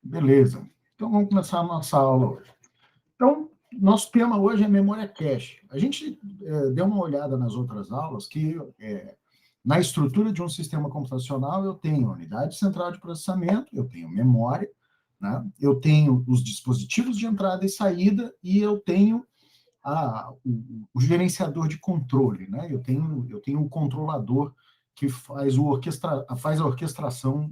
Beleza. Então, vamos começar a nossa aula hoje. Então, nosso tema hoje é memória cache. A gente deu uma olhada nas outras aulas que, na estrutura de um sistema computacional, eu tenho a unidade central de processamento, eu tenho memória, né? Eu tenho os dispositivos de entrada e saída e eu tenho o gerenciador de controle, né? Eu tenho o controlador que faz a orquestração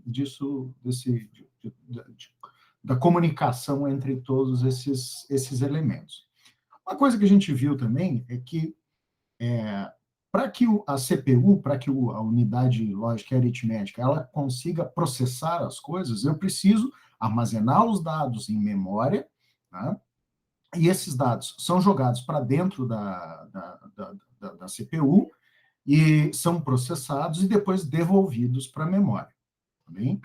da comunicação entre todos esses elementos. Uma coisa que a gente viu também é que para que a CPU, para que a unidade lógica e aritmética, ela consiga processar as coisas, eu preciso armazenar os dados em memória, tá? E esses dados são jogados para dentro da CPU e são processados e depois devolvidos para a memória. Tá bem?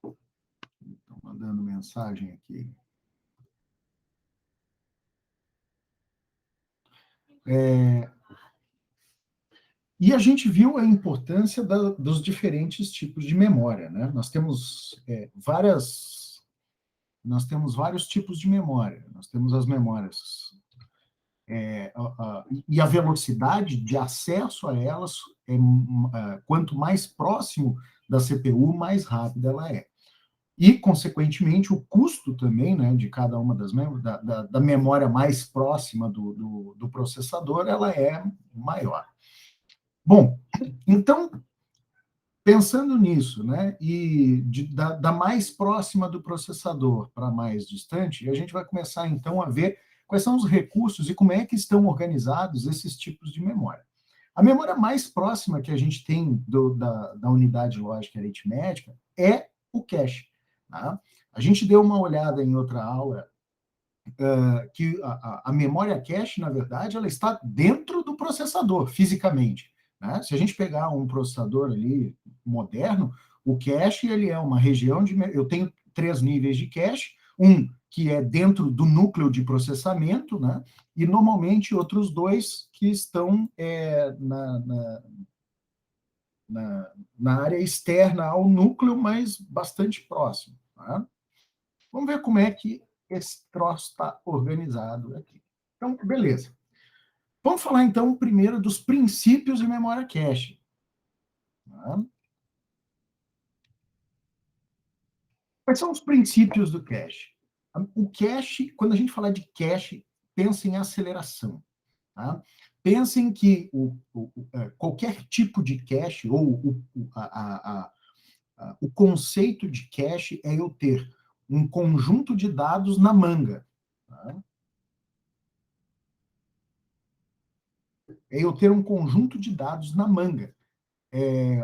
Estão mandando mensagem aqui. E a gente viu a importância dos diferentes tipos de memória, né? Nós temos vários tipos de memória. Nós temos as memórias e a velocidade de acesso a elas quanto mais próximo da CPU, mais rápida ela é. E, consequentemente, o custo também, né, de cada uma da memória mais próxima do processador, ela é maior. Bom, então, pensando nisso, né, e da mais próxima do processador para mais distante, a gente vai começar, então, a ver quais são os recursos e como é que estão organizados esses tipos de memória. A memória mais próxima que a gente tem da unidade lógica aritmética é o cache. Tá? A gente deu uma olhada em outra aula que a memória cache, na verdade, ela está dentro do processador, fisicamente. Né? Se a gente pegar um processador ali moderno, o cache ele é uma região de... Eu tenho 3 níveis de cache, um que é dentro do núcleo de processamento, né? E normalmente outros 2 que estão na área externa ao núcleo, mas bastante próximo. Tá? Vamos ver como é que esse troço está organizado aqui. Então, beleza. Vamos falar, então, primeiro dos princípios de memória cache. Tá? Quais são os princípios do cache? O cache, quando a gente fala de cache, pensa em aceleração. Tá? Pensem que qualquer tipo de cache, ou o conceito de cache é eu ter um conjunto de dados na manga. Tá? É eu ter um conjunto de dados na manga.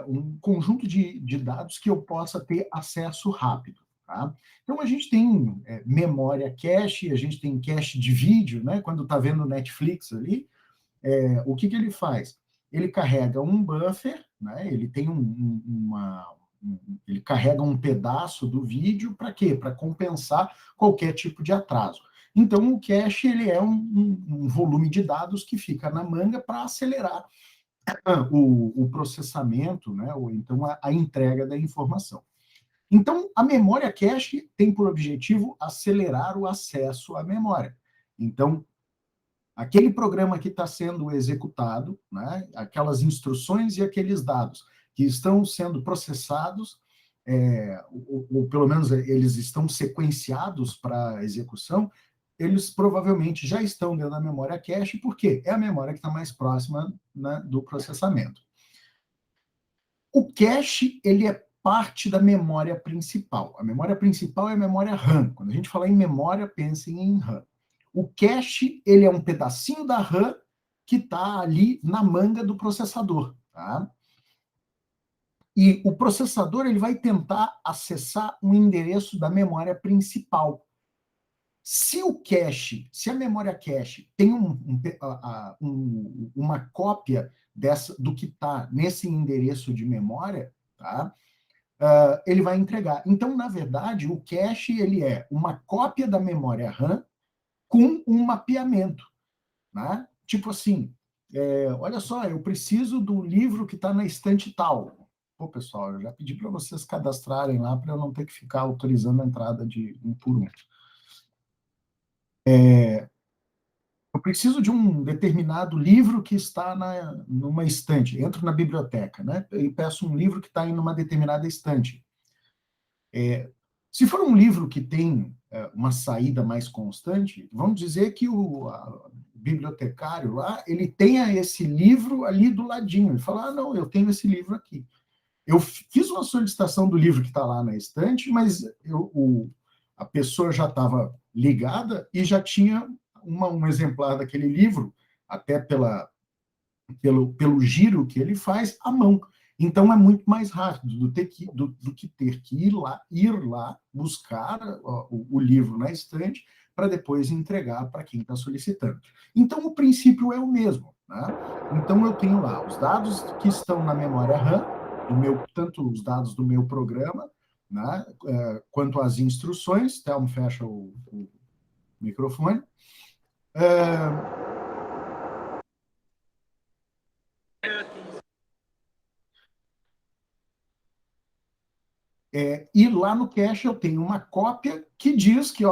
Um conjunto de dados que eu possa ter acesso rápido. Tá? Então, a gente tem memória cache, a gente tem cache de vídeo, né? Quando está vendo Netflix ali, o que ele faz? Ele carrega um buffer, né? Ele tem ele carrega um pedaço do vídeo para quê? Para compensar qualquer tipo de atraso. Então, o cache ele é um volume de dados que fica na manga para acelerar o processamento, né? Ou então a entrega da informação. Então, a memória cache tem por objetivo acelerar o acesso à memória. Então, aquele programa que está sendo executado, né, aquelas instruções e aqueles dados que estão sendo processados, ou pelo menos eles estão sequenciados para execução, eles provavelmente já estão dentro da memória cache, porque é a memória que está mais próxima, né, do processamento. O cache, ele é parte da memória principal. A memória principal é a memória RAM. Quando a gente fala em memória, pensem em RAM. O cache, ele é um pedacinho da RAM que está ali na manga do processador. Tá? E o processador ele vai tentar acessar um endereço da memória principal. Se a memória cache tem uma cópia do que está nesse endereço de memória, tá? Ele vai entregar. Então, na verdade, o cache ele é uma cópia da memória RAM com um mapeamento. Né? Tipo assim, olha só, eu preciso do livro que está na estante tal. Pô, pessoal, eu já pedi para vocês cadastrarem lá para eu não ter que ficar autorizando a entrada de um por um. Eu preciso de um determinado livro que está numa estante. Entro na biblioteca, né? E peço um livro que está em uma determinada estante. Se for um livro que tem uma saída mais constante, vamos dizer que o bibliotecário lá, ele tenha esse livro ali do ladinho. Ele fala, não, eu tenho esse livro aqui. Eu fiz uma solicitação do livro que está lá na estante, mas a pessoa já estava ligada e já tinha um exemplar daquele livro, até pelo giro que ele faz, à mão. Então é muito mais rápido do que ter que ir lá buscar o livro na estante para depois entregar para quem está solicitando. Então o princípio é o mesmo. Né? Então eu tenho lá os dados que estão na memória RAM, tanto os dados do meu programa, né, quanto as instruções. Thelma, fecha o microfone. E lá no cache eu tenho uma cópia que diz que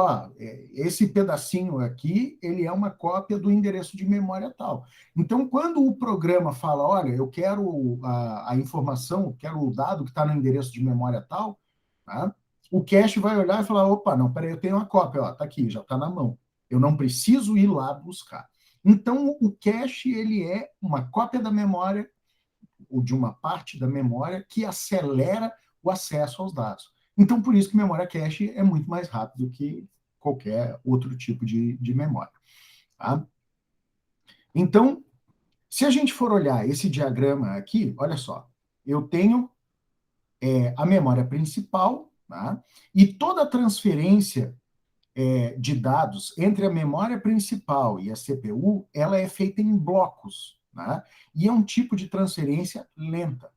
esse pedacinho aqui ele é uma cópia do endereço de memória tal. Então, quando o programa fala, olha, eu quero a informação, quero o dado que está no endereço de memória tal, tá? O cache vai olhar e falar, opa, não, peraí, eu tenho uma cópia, está aqui, já está na mão. Eu não preciso ir lá buscar. Então, o cache ele é uma cópia da memória ou de uma parte da memória que acelera o acesso aos dados. Então, por isso que memória cache é muito mais rápido que qualquer outro tipo de memória. Tá? Então, se a gente for olhar esse diagrama aqui, olha só, eu tenho a memória principal, tá? E toda a transferência de dados entre a memória principal e a CPU, ela é feita em blocos, né? E é um tipo de transferência lenta.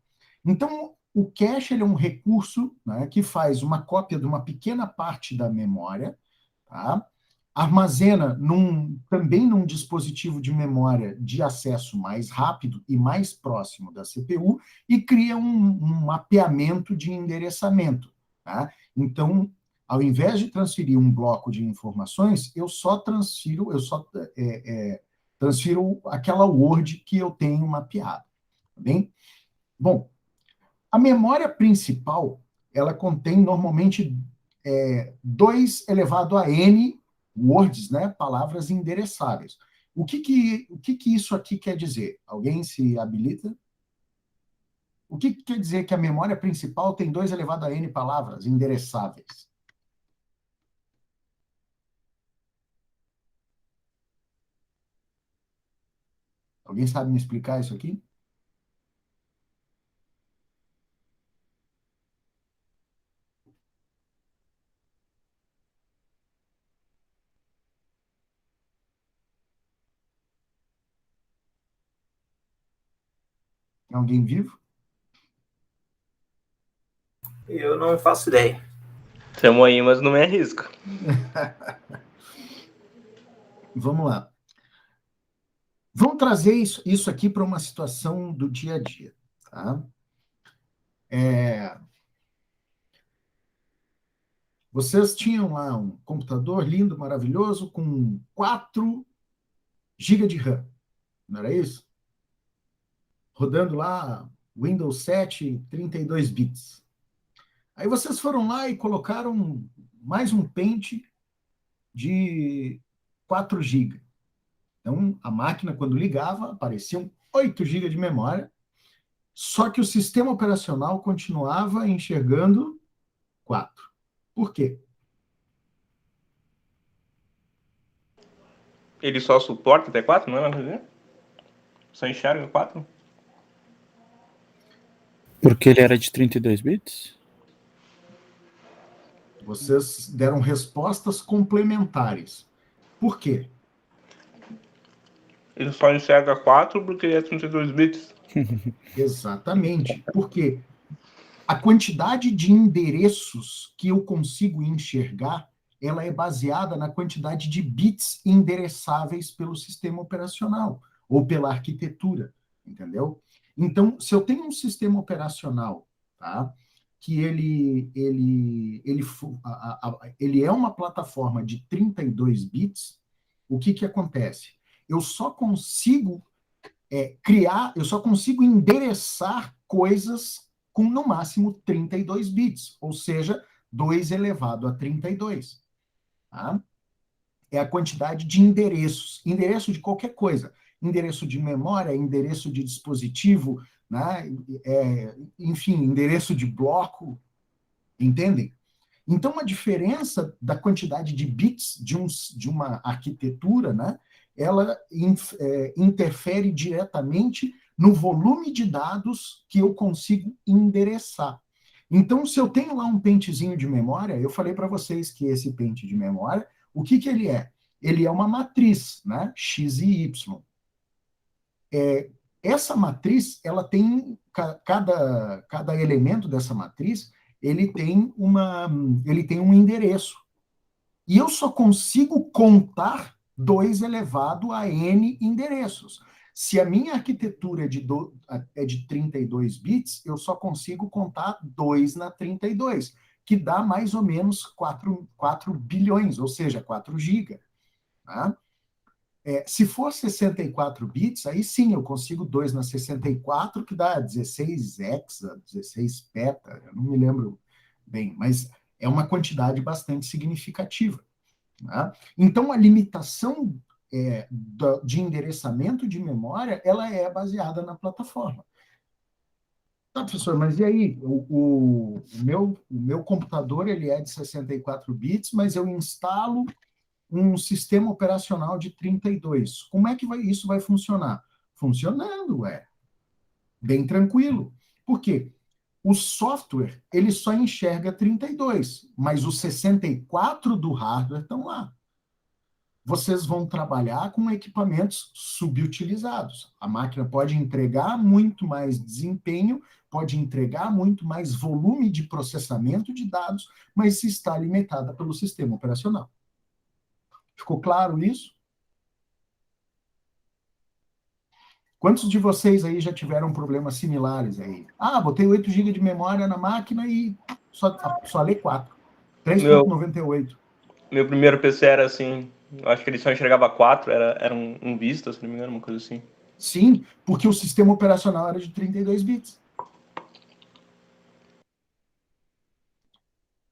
Então, o cache ele é um recurso, né, que faz uma cópia de uma pequena parte da memória, tá? Armazena também num dispositivo de memória de acesso mais rápido e mais próximo da CPU e cria um mapeamento de endereçamento. Tá? Então, ao invés de transferir um bloco de informações, eu só transfiro aquela Word que eu tenho mapeado. Tá bem? Bom, a memória principal, ela contém normalmente 2 elevado a n words, né, palavras endereçáveis. O que isso aqui quer dizer? Alguém se habilita? O que quer dizer que a memória principal tem 2 elevado a n palavras endereçáveis? Alguém sabe me explicar isso aqui? Alguém vivo? Eu não faço ideia. Tamo aí, mas não me arrisco. Vamos lá. Vamos trazer isso aqui para uma situação do dia a dia. Tá? Vocês tinham lá um computador lindo, maravilhoso, com 4 GB de RAM, não era isso? Rodando lá Windows 7, 32 bits. Aí vocês foram lá e colocaram mais um pente de 4 GB. Então, a máquina, quando ligava, apareciam 8 GB de memória, só que o sistema operacional continuava enxergando 4. Por quê? Ele só suporta até 4, não é? Só enxerga 4? Porque ele era de 32 bits? Vocês deram respostas complementares. Por quê? Ele só enxerga 4 porque ele é 32 bits. Exatamente. Porque a quantidade de endereços que eu consigo enxergar, ela é baseada na quantidade de bits endereçáveis pelo sistema operacional ou pela arquitetura, entendeu? Então, se eu tenho um sistema operacional tá? Que ele é uma plataforma de 32 bits. O que acontece? Eu só consigo eu só consigo endereçar coisas com, no máximo, 32 bits, ou seja, 2 elevado a 32. Tá? É a quantidade de endereços, endereço de qualquer coisa, endereço de memória, endereço de dispositivo, né? Enfim, endereço de bloco, entendem? Então, a diferença da quantidade de bits de uma arquitetura, né, ela interfere diretamente no volume de dados que eu consigo endereçar. Então, se eu tenho lá um pentezinho de memória, eu falei para vocês que esse pente de memória, o que ele é? Ele é uma matriz, né, X e Y. Essa matriz, ela tem, cada elemento dessa matriz, ele tem um endereço. E eu só consigo contar 2 elevado a n endereços. Se a minha arquitetura é de 32 bits, eu só consigo contar 2 na 32, que dá mais ou menos 4 bilhões, ou seja, 4 GB. Tá? Se for 64 bits, aí sim eu consigo 2 na 64, que dá 16 hexa, 16 peta, eu não me lembro bem, mas é uma quantidade bastante significativa. Né? Então, a limitação de endereçamento de memória, ela é baseada na plataforma. Tá, professor, mas e aí? O meu computador ele é de 64 bits, mas eu instalo um sistema operacional de 32. Como é que isso vai funcionar? Funcionando, bem tranquilo. Por quê? O software, ele só enxerga 32, mas os 64 do hardware estão lá. Vocês vão trabalhar com equipamentos subutilizados. A máquina pode entregar muito mais desempenho, pode entregar muito mais volume de processamento de dados, mas está limitada pelo sistema operacional. Ficou claro isso? Quantos de vocês aí já tiveram problemas similares aí? Botei 8 GB de memória na máquina e só lê 4. 3.98. Meu primeiro PC era assim, acho que ele só enxergava 4, era um Vista, se não me engano, uma coisa assim. Sim, porque o sistema operacional era de 32 bits.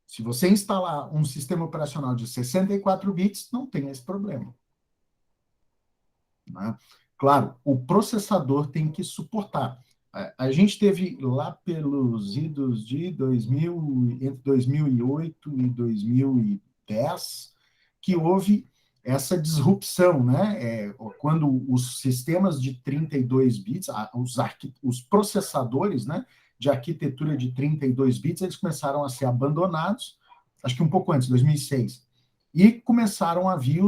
Se você instalar um sistema operacional de 64 bits, não tem esse problema. Né? Claro, o processador tem que suportar. A gente teve lá pelos idos de entre 2008 e 2010 que houve essa disrupção, né? Quando os sistemas de 32 bits, os processadores, né, de arquitetura de 32 bits, eles começaram a ser abandonados, acho que um pouco antes, 2006, e começaram a vir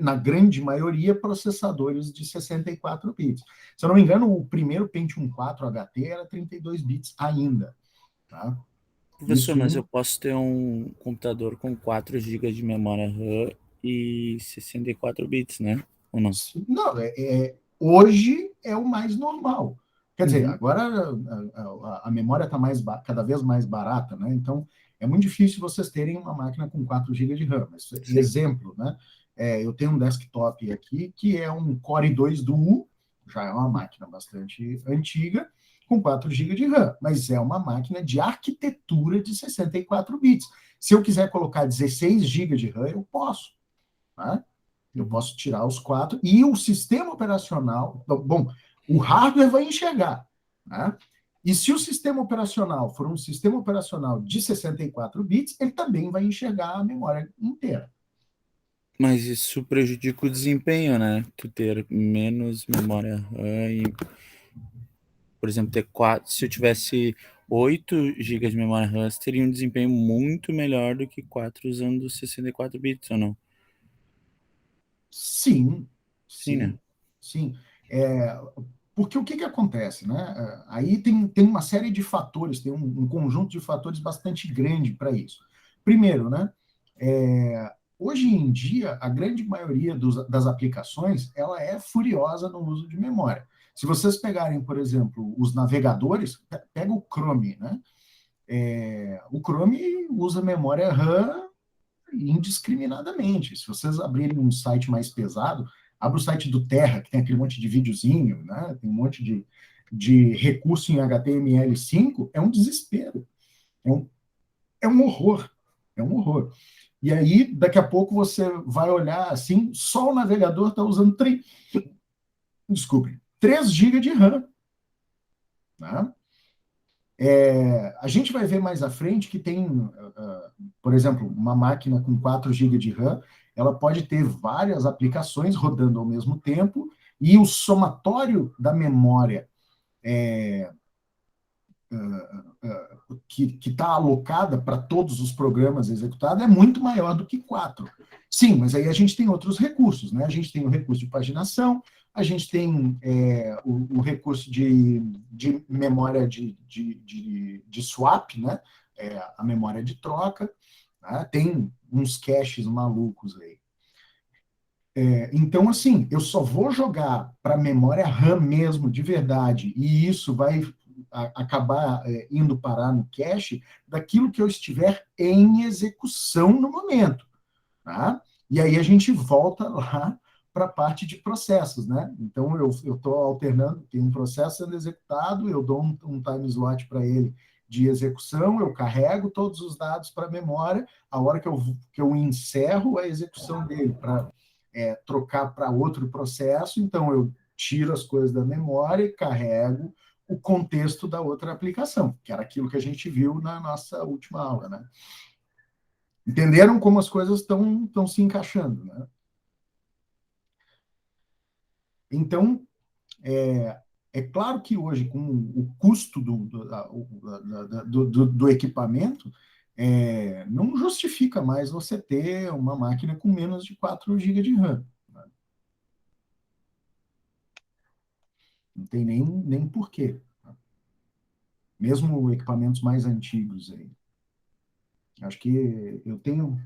na grande maioria, processadores de 64 bits. Se eu não me engano, o primeiro Pentium 4 HT era 32 bits ainda. Tá? Professor, mas eu posso ter um computador com 4 GB de memória RAM e 64 bits, né? Ou não? Não, hoje é o mais normal. Quer dizer, agora a memória está cada vez mais barata, né? Então, é muito difícil vocês terem uma máquina com 4 GB de RAM. Mas, exemplo, né? Eu tenho um desktop aqui que é um Core i2 Duo, já é uma máquina bastante antiga, com 4 GB de RAM, mas é uma máquina de arquitetura de 64 bits. Se eu quiser colocar 16 GB de RAM, eu posso. Tá? Eu posso tirar os 4 e o sistema operacional... Bom, o hardware vai enxergar. Né? E se o sistema operacional for um sistema operacional de 64 bits, ele também vai enxergar a memória inteira. Mas isso prejudica o desempenho, né? Tu ter menos memória RAM e, por exemplo, ter 4... Se eu tivesse 8 GB de memória RAM, teria um desempenho muito melhor do que 4 usando 64 bits, ou não? Sim, né? sim. Porque o que acontece, né? Aí tem uma série de fatores, tem um conjunto de fatores bastante grande para isso. Primeiro, né? Hoje em dia, a grande maioria das aplicações, ela é furiosa no uso de memória. Se vocês pegarem, por exemplo, os navegadores, pega o Chrome, né? O Chrome usa memória RAM indiscriminadamente. Se vocês abrirem um site mais pesado, abre o site do Terra, que tem aquele monte de videozinho, né? Tem um monte de recurso em HTML5, é um desespero. É um horror. É um horror. E aí, daqui a pouco, você vai olhar assim, só o navegador está usando 3 GB de RAM. Né? A gente vai ver mais à frente que tem, por exemplo, uma máquina com 4 GB de RAM, ela pode ter várias aplicações rodando ao mesmo tempo, e o somatório da memória que está alocada para todos os programas executados é muito maior do que 4. Sim, mas aí a gente tem outros recursos, né? A gente tem o recurso de paginação, a gente tem o recurso de memória de swap, né? A memória de troca, né? Tem uns caches malucos aí. Então, assim, eu só vou jogar para memória RAM mesmo, de verdade, e isso vai acabar indo parar no cache daquilo que eu estiver em execução no momento. Tá? E aí a gente volta lá para a parte de processos, né? Então, eu estou alternando, tem um processo sendo executado, eu dou um time slot para ele de execução, eu carrego todos os dados para a memória, a hora que eu encerro a execução dele para trocar para outro processo, então eu tiro as coisas da memória e carrego o contexto da outra aplicação, que era aquilo que a gente viu na nossa última aula, né? Entenderam como as coisas estão se encaixando, né? Então, é claro que hoje, com o custo do equipamento, não justifica mais você ter uma máquina com menos de 4 GB de RAM. Né? Não tem nem porquê. Mesmo equipamentos mais antigos aí. Acho que eu tenho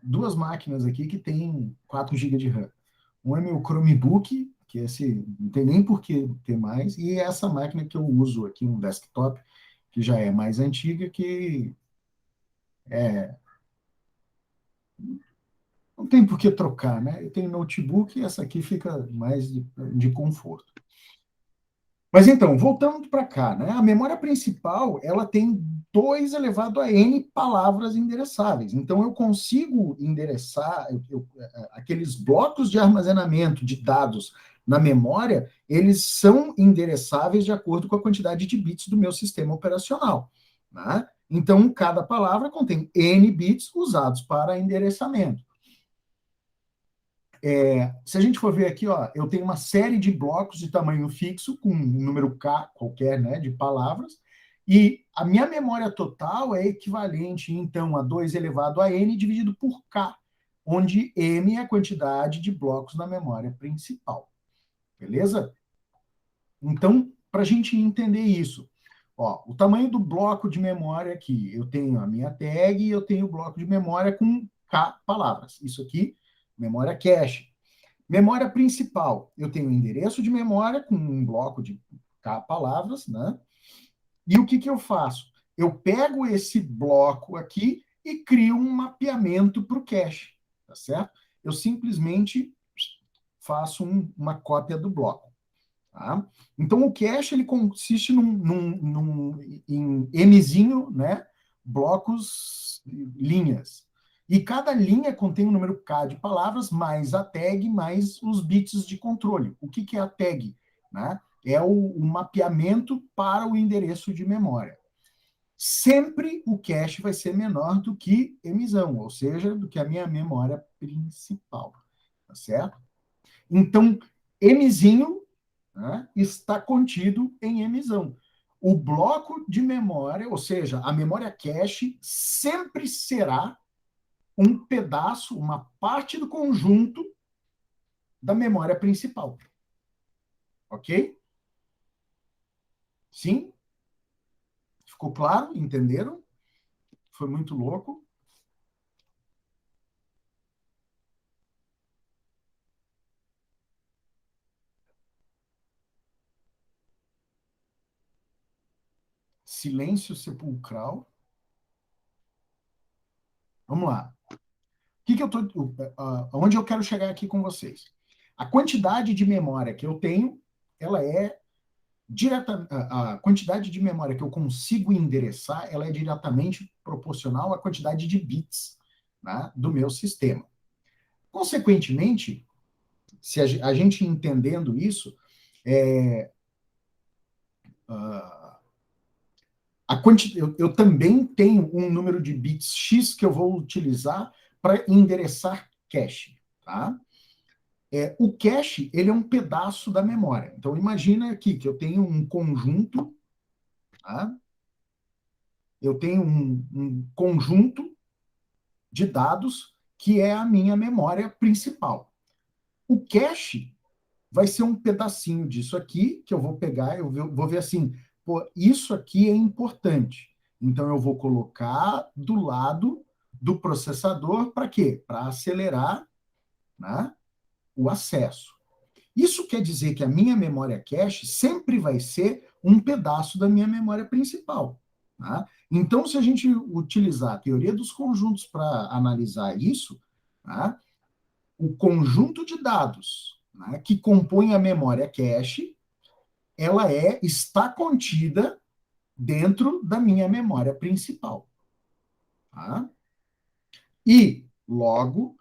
2 máquinas aqui que têm 4 GB de RAM. Um é meu Chromebook, que esse não tem nem por que ter mais, e essa máquina que eu uso aqui, um desktop, que já é mais antiga, que não tem por que trocar, né? Eu tenho notebook e essa aqui fica mais de conforto. Mas então, voltando para cá, né? A memória principal, ela tem 2 elevado a n palavras endereçáveis. Então, eu consigo endereçar aqueles blocos de armazenamento de dados na memória, eles são endereçáveis de acordo com a quantidade de bits do meu sistema operacional. Né? Então, cada palavra contém n bits usados para endereçamento. Se a gente for ver aqui, ó, eu tenho uma série de blocos de tamanho fixo, com um número K qualquer, né, de palavras, e a minha memória total é equivalente, então, a 2 elevado a n dividido por K, onde m é a quantidade de blocos na memória principal. Beleza? Então, para a gente entender isso, ó, o tamanho do bloco de memória aqui, eu tenho a minha tag e eu tenho o bloco de memória com K palavras. Isso aqui, memória cache. Memória principal, eu tenho o endereço de memória com um bloco de K palavras, né? E o que eu faço? Eu pego esse bloco aqui e crio um mapeamento para o cache, tá certo? Eu simplesmente faço uma cópia do bloco. Tá? Então, o cache ele consiste em mzinho, né? Blocos, linhas. E cada linha contém um número K de palavras, mais a tag, mais os bits de controle. O que é a tag? Né? É o mapeamento para o endereço de memória. Sempre o cache vai ser menor do que mzão, ou seja, do que a minha memória principal. Tá certo? Então, mzinho, né, está contido em mzão. O bloco de memória, ou seja, a memória cache, sempre será um pedaço, uma parte do conjunto da memória principal. Ok? Sim? Ficou claro? Entenderam? Foi muito louco? silêncio sepulcral. Vamos lá. Onde eu quero chegar aqui com vocês? A quantidade de memória que eu tenho, ela é a quantidade de memória que eu consigo endereçar, ela é diretamente proporcional à quantidade de bits, né, do meu sistema. Consequentemente, se a gente entendendo isso, eu também tenho um número de bits X que eu vou utilizar para endereçar cache, tá? O cache, ele é um pedaço da memória. Então, imagina aqui que eu tenho um conjunto, tá? Eu tenho um conjunto de dados que é a minha memória principal. O cache vai ser um pedacinho disso aqui, que eu vou pegar, eu vou ver assim, pô, isso aqui é importante. Então, eu vou colocar do lado do processador para quê? Para acelerar, né, o acesso. Isso quer dizer que a minha memória cache sempre vai ser um pedaço da minha memória principal. Tá? Então, se a gente utilizar a teoria dos conjuntos para analisar isso, tá? O conjunto de dados, né, que compõe a memória cache, ela está contida dentro da minha memória principal. Tá? E, logo,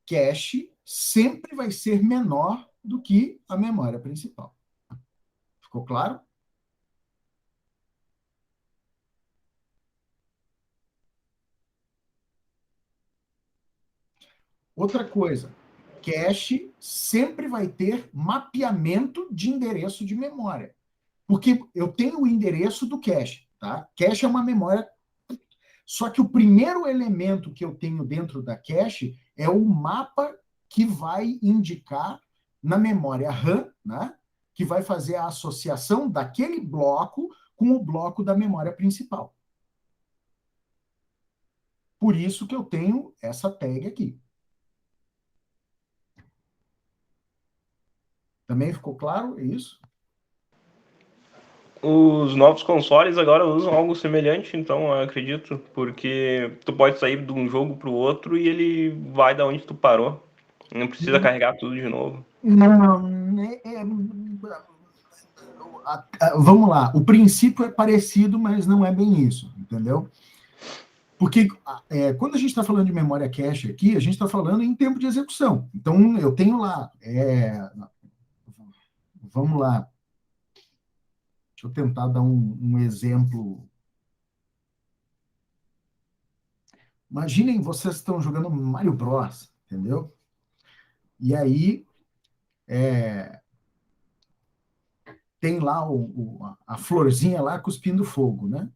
cache sempre vai ser menor do que a memória principal. Ficou claro? Outra coisa, cache sempre vai ter mapeamento de endereço de memória. Porque eu tenho o endereço do cache, tá? Cache é uma memória. Só que o primeiro elemento que eu tenho dentro da cache é o mapa que vai indicar na memória RAM, né? Que vai fazer a associação daquele bloco com o bloco da memória principal. Por isso que eu tenho essa tag aqui. Também ficou claro isso? Os novos consoles agora usam algo semelhante, então, eu acredito, porque tu pode sair de um jogo para o outro e ele vai da onde tu parou. Não precisa carregar tudo de novo. Não, vamos lá. O princípio é parecido, mas não é bem isso, entendeu? Porque quando a gente está falando de memória cache aqui, a gente está falando em tempo de execução. Então, eu tenho lá... vamos lá. Deixa eu tentar dar um exemplo. Imaginem, vocês estão jogando Mario Bros, entendeu? E aí, tem lá a florzinha lá cuspindo fogo, né?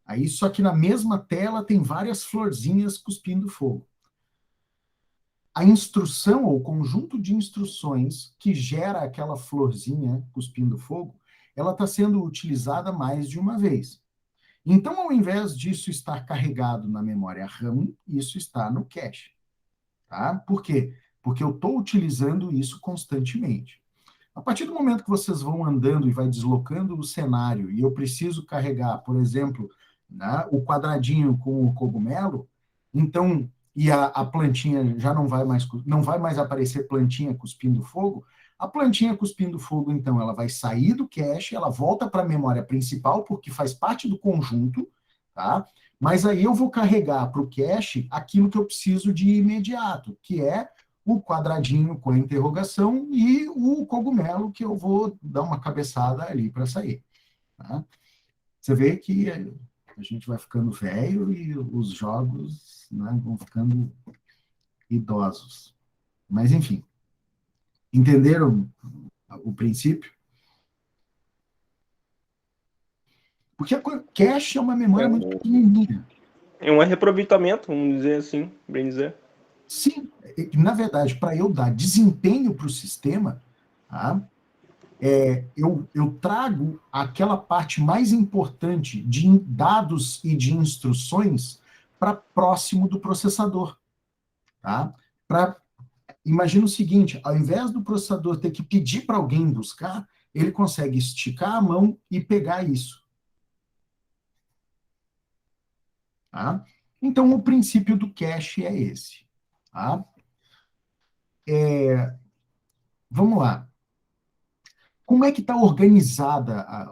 Aí, só que na mesma tela tem várias florzinhas cuspindo fogo. A instrução, ou o conjunto de instruções que gera aquela florzinha cuspindo fogo, ela está sendo utilizada mais de uma vez. Então, ao invés disso estar carregado na memória RAM, isso está no cache. Tá? Por quê? Porque eu estou utilizando isso constantemente. A partir do momento que vocês vão andando e vai deslocando o cenário, e eu preciso carregar, por exemplo, né, o quadradinho com o cogumelo, então, e a plantinha já não vai mais aparecer plantinha cuspindo fogo, a plantinha cuspindo fogo, então, ela vai sair do cache, ela volta para a memória principal, porque faz parte do conjunto, tá? Mas aí eu vou carregar para o cache aquilo que eu preciso de imediato, que é o quadradinho com a interrogação e o cogumelo, que eu vou dar uma cabeçada ali para sair. Tá? Você vê que a gente vai ficando velho e os jogos, né, vão ficando idosos. Mas, enfim. Entenderam o princípio? Porque a cache é uma memória muito pequenininha. É um reaproveitamento, vamos dizer assim, bem dizer. Sim, na verdade, para eu dar desempenho para o sistema, tá, eu trago aquela parte mais importante de dados e de instruções para próximo do processador. Tá? Imagina o seguinte, ao invés do processador ter que pedir para alguém buscar, ele consegue esticar a mão e pegar isso. Tá? Então, o princípio do cache é esse. Tá? Vamos lá. Como é que está organizada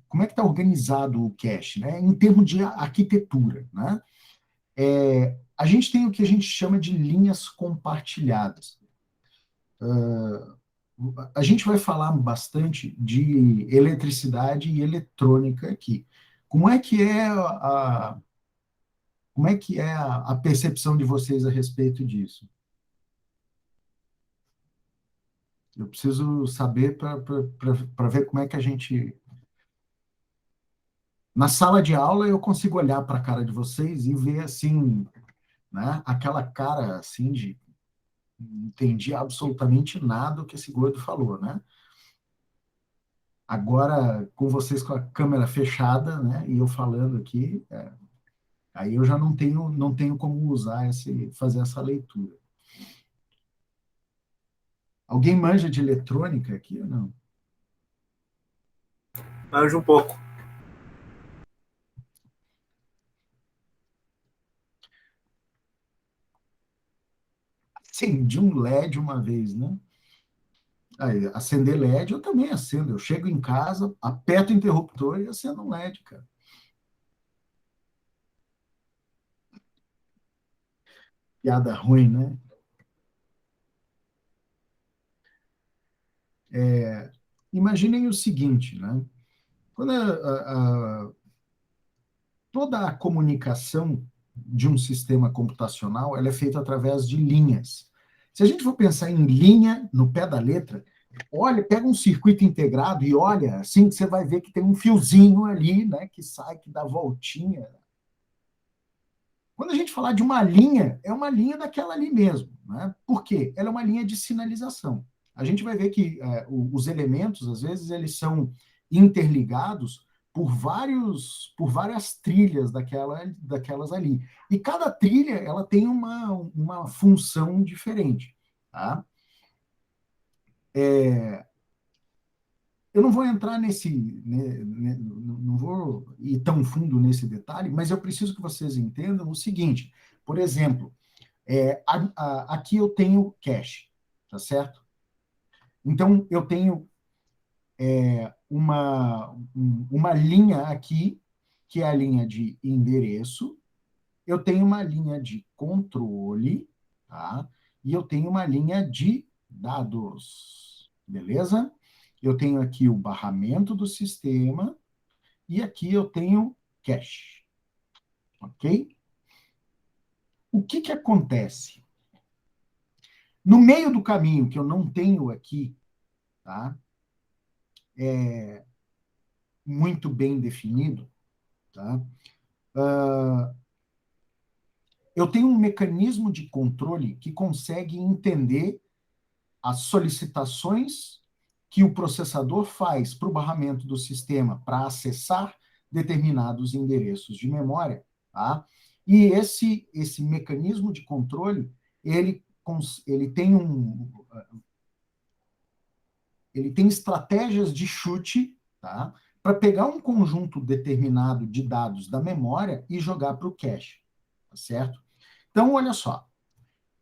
como é que está organizado o cache, né? Em termos de arquitetura, né? A gente tem o que a gente chama de linhas compartilhadas. A gente vai falar bastante de eletricidade e eletrônica aqui. Como é que é a percepção de vocês a respeito disso? Eu preciso saber para ver como é que a gente. Na sala de aula, eu consigo olhar para a cara de vocês e ver assim, né, aquela cara assim de não entendi absolutamente nada do que esse gordo falou, né? Agora, com vocês com a câmera fechada, né, e eu falando aqui, aí eu já não tenho como usar fazer essa leitura. Alguém manja de eletrônica aqui ou não? Manjo um pouco. Acendi um LED uma vez, né? Aí, acender LED eu também acendo. Eu chego em casa, aperto o interruptor e acendo um LED, cara. Piada ruim, né? Imaginem o seguinte, né? Quando toda a comunicação de um sistema computacional ela é feita através de linhas. Se a gente for pensar em linha no pé da letra, olha, pega um circuito integrado e olha, assim que você vai ver que tem um fiozinho ali, né, que sai, que dá voltinha. Quando a gente falar de uma linha, é uma linha daquela ali mesmo, né? Por quê? Ela é uma linha de sinalização. A gente vai ver que os elementos, às vezes, eles são interligados por várias trilhas daquelas ali. E cada trilha ela tem uma função diferente. Tá? Eu não vou entrar não vou ir tão fundo nesse detalhe, mas eu preciso que vocês entendam o seguinte. Por exemplo, aqui eu tenho cache, tá certo? Então, eu tenho uma linha aqui, que é a linha de endereço, eu tenho uma linha de controle, tá? E eu tenho uma linha de dados, beleza? Eu tenho aqui o barramento do sistema e aqui eu tenho cache, ok? O que acontece? No meio do caminho, que eu não tenho aqui, tá? Muito bem definido, tá? Eu tenho um mecanismo de controle que consegue entender as solicitações que o processador faz para o barramento do sistema para acessar determinados endereços de memória, tá? E esse mecanismo de controle, ele tem estratégias de chute, tá? Para pegar um conjunto determinado de dados da memória e jogar para o cache, tá certo? Então, olha só,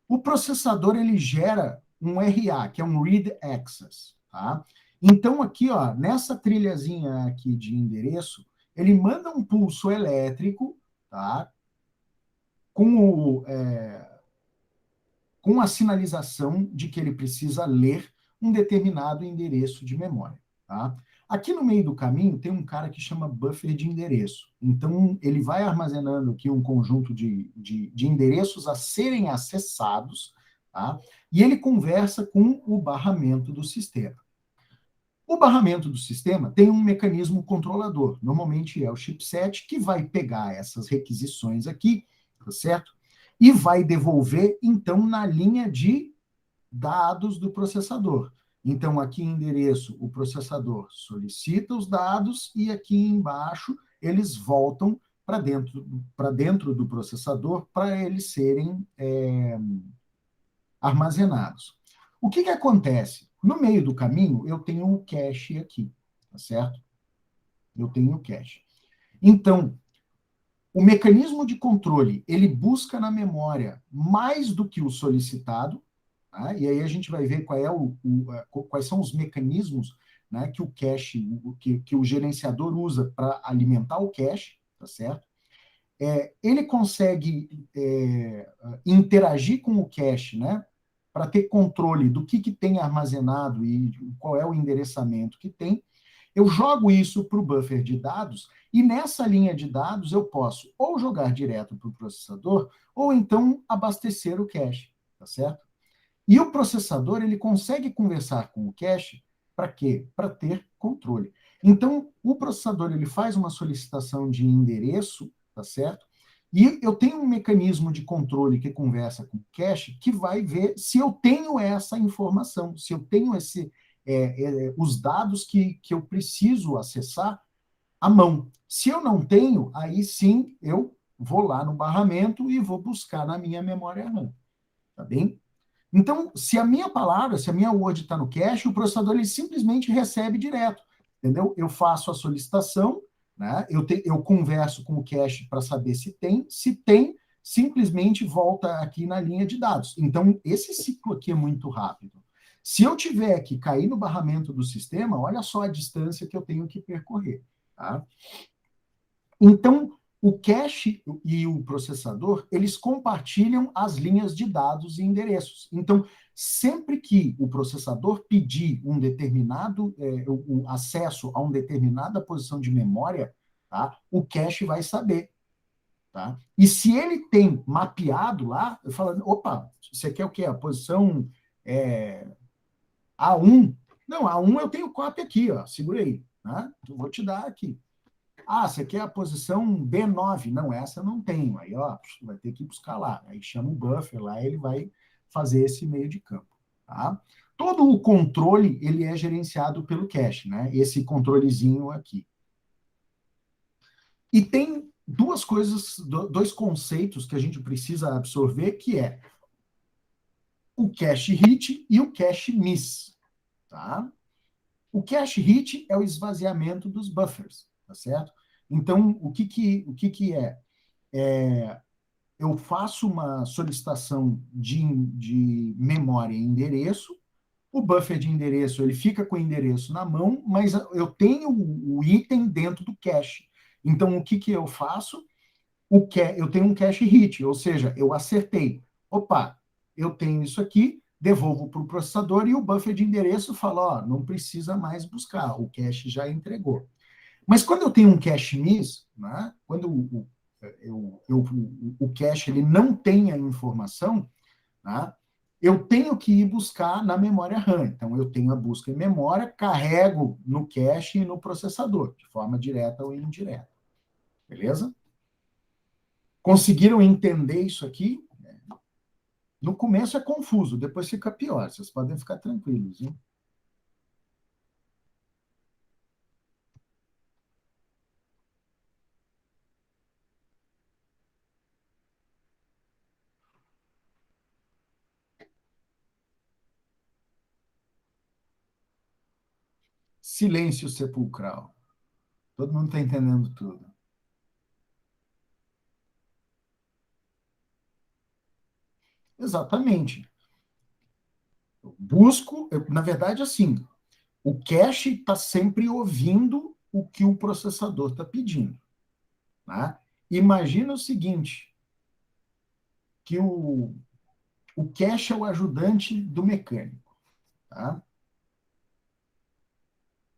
o processador ele gera um RA, que é um Read Access, tá? Então, aqui, ó, nessa trilhazinha aqui de endereço, ele manda um pulso elétrico, tá? Com a sinalização de que ele precisa ler um determinado endereço de memória, tá? Aqui no meio do caminho tem um cara que chama buffer de endereço. Então, ele vai armazenando aqui um conjunto de endereços a serem acessados, tá? E ele conversa com o barramento do sistema. O barramento do sistema tem um mecanismo controlador. Normalmente é o chipset que vai pegar essas requisições aqui, tá certo? E vai devolver, então, na linha de dados do processador. Então, aqui em endereço, o processador solicita os dados e aqui embaixo eles voltam para dentro do processador para eles serem armazenados. O que acontece? No meio do caminho, eu tenho um cache aqui, tá certo? Eu tenho o cache. Então, O mecanismo de controle, ele busca na memória mais do que o solicitado, tá? E aí a gente vai ver quais são os mecanismos, né, que o cache, que o gerenciador usa para alimentar o cache, tá certo? Ele consegue interagir com o cache, né, para ter controle do que tem armazenado e qual é o endereçamento que tem. Eu jogo isso para o buffer de dados e nessa linha de dados eu posso ou jogar direto para o processador ou então abastecer o cache, tá certo? E o processador, ele consegue conversar com o cache para quê? Para ter controle. Então, o processador, ele faz uma solicitação de endereço, tá certo? E eu tenho um mecanismo de controle que conversa com o cache que vai ver se eu tenho essa informação, se eu tenho os dados que eu preciso acessar à mão. Se eu não tenho, aí sim eu vou lá no barramento e vou buscar na minha memória RAM, tá bem? Então, se a minha palavra, se a minha word está no cache, o processador ele simplesmente recebe direto, entendeu? Eu faço a solicitação, né? Eu converso com o cache para saber se tem, simplesmente volta aqui na linha de dados. Então, esse ciclo aqui é muito rápido. Se eu tiver que cair no barramento do sistema, olha só a distância que eu tenho que percorrer, tá? Então, o cache e o processador, eles compartilham as linhas de dados e endereços. Então, sempre que o processador pedir um determinado o acesso a uma determinada posição de memória, tá? O cache vai saber. Tá? E se ele tem mapeado lá, eu falo, opa, você quer o quê? A posição A1? Não, A1 eu tenho cópia aqui, ó, segura aí. Né? Eu vou te dar aqui. Ah, você quer a posição B9? Não, essa eu não tenho. Aí, ó, vai ter que buscar lá. Aí chama o buffer lá, ele vai fazer esse meio de campo. Tá? Todo o controle, ele é gerenciado pelo cache, né? Esse controlezinho aqui. E tem duas coisas, dois conceitos que a gente precisa absorver, que é o cache hit e o cache miss. Tá? O cache hit é o esvaziamento dos buffers, tá certo? Então, o que é? Eu faço uma solicitação de memória e endereço, o buffer de endereço ele fica com o endereço na mão, mas eu tenho o item dentro do cache. Então, o que eu faço? Eu tenho um cache hit, ou seja, eu acertei. Opa, eu tenho isso aqui, devolvo para o processador e o buffer de endereço fala, ó, não precisa mais buscar, o cache já entregou. Mas quando eu tenho um cache miss, né, quando o cache ele não tem a informação, né, eu tenho que ir buscar na memória RAM. Então, eu tenho a busca em memória, carrego no cache e no processador, de forma direta ou indireta. Beleza? Conseguiram entender isso aqui? No começo é confuso, depois fica pior. Vocês podem ficar tranquilos, hein? Silêncio sepulcral. Todo mundo está entendendo tudo. Exatamente. Na verdade, assim, o cache está sempre ouvindo o que o processador está pedindo. Tá? Imagina o seguinte, que o cache é o ajudante do mecânico. Tá?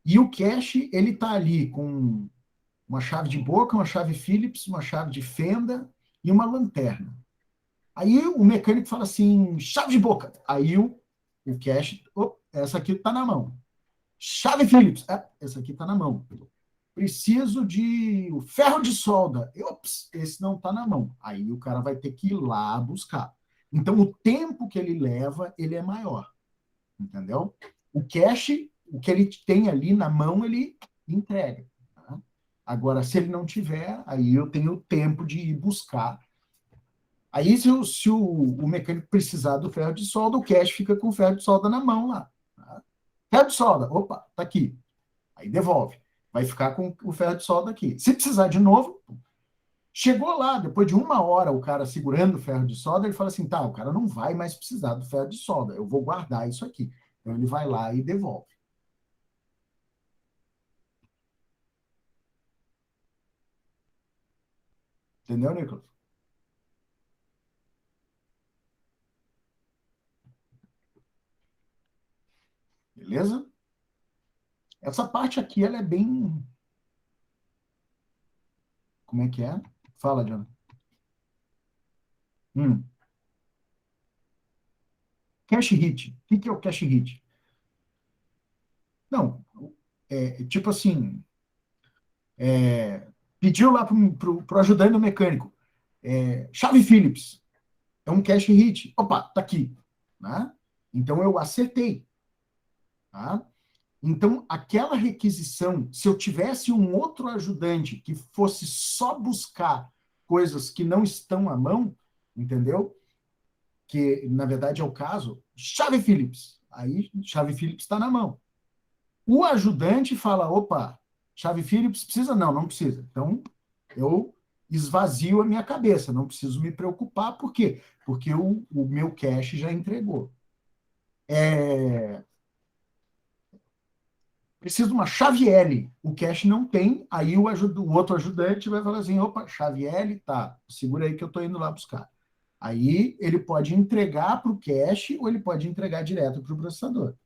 E o cache, ele está ali com uma chave de boca, uma chave Phillips, uma chave de fenda e uma lanterna. Aí o mecânico fala assim, chave de boca. Aí o cache, essa aqui está na mão. Chave Phillips, essa aqui está na mão. Preciso de ferro de solda. Ops, esse não está na mão. Aí o cara vai ter que ir lá buscar. Então, o tempo que ele leva, ele é maior. Entendeu? O cache, o que ele tem ali na mão, ele entrega. Tá? Agora, se ele não tiver, aí eu tenho o tempo de ir buscar. Aí, se o mecânico precisar do ferro de solda, o cache fica com o ferro de solda na mão lá. Tá? Ferro de solda, opa, tá aqui. Aí devolve. Vai ficar com o ferro de solda aqui. Se precisar de novo, Chegou lá, depois de 1 hora, o cara segurando o ferro de solda, ele fala assim, tá, o cara não vai mais precisar do ferro de solda, eu vou guardar isso aqui. Então ele vai lá e devolve. Entendeu, Nicolas? Beleza? Essa parte aqui, ela é bem... Como é que é? Fala, John. Cache hit. O que é o cache hit? Não, tipo assim, pediu lá pro ajudante do mecânico, chave Phillips, é um cache hit. Opa, tá aqui. Né? Então eu acertei. Tá? Então, aquela requisição, se eu tivesse um outro ajudante que fosse só buscar coisas que não estão à mão, entendeu? Que, na verdade, é o caso, chave Phillips. Aí, chave Phillips está na mão. O ajudante fala, opa, chave Phillips precisa? Não, não precisa. Então, eu esvazio a minha cabeça, não preciso me preocupar. Por quê? Porque o meu cache já entregou. Preciso de uma chave L. O cache não tem, aí o outro ajudante vai falar assim, opa, chave L, tá, segura aí que eu estou indo lá buscar. Aí ele pode entregar para o cache ou ele pode entregar direto para o processador.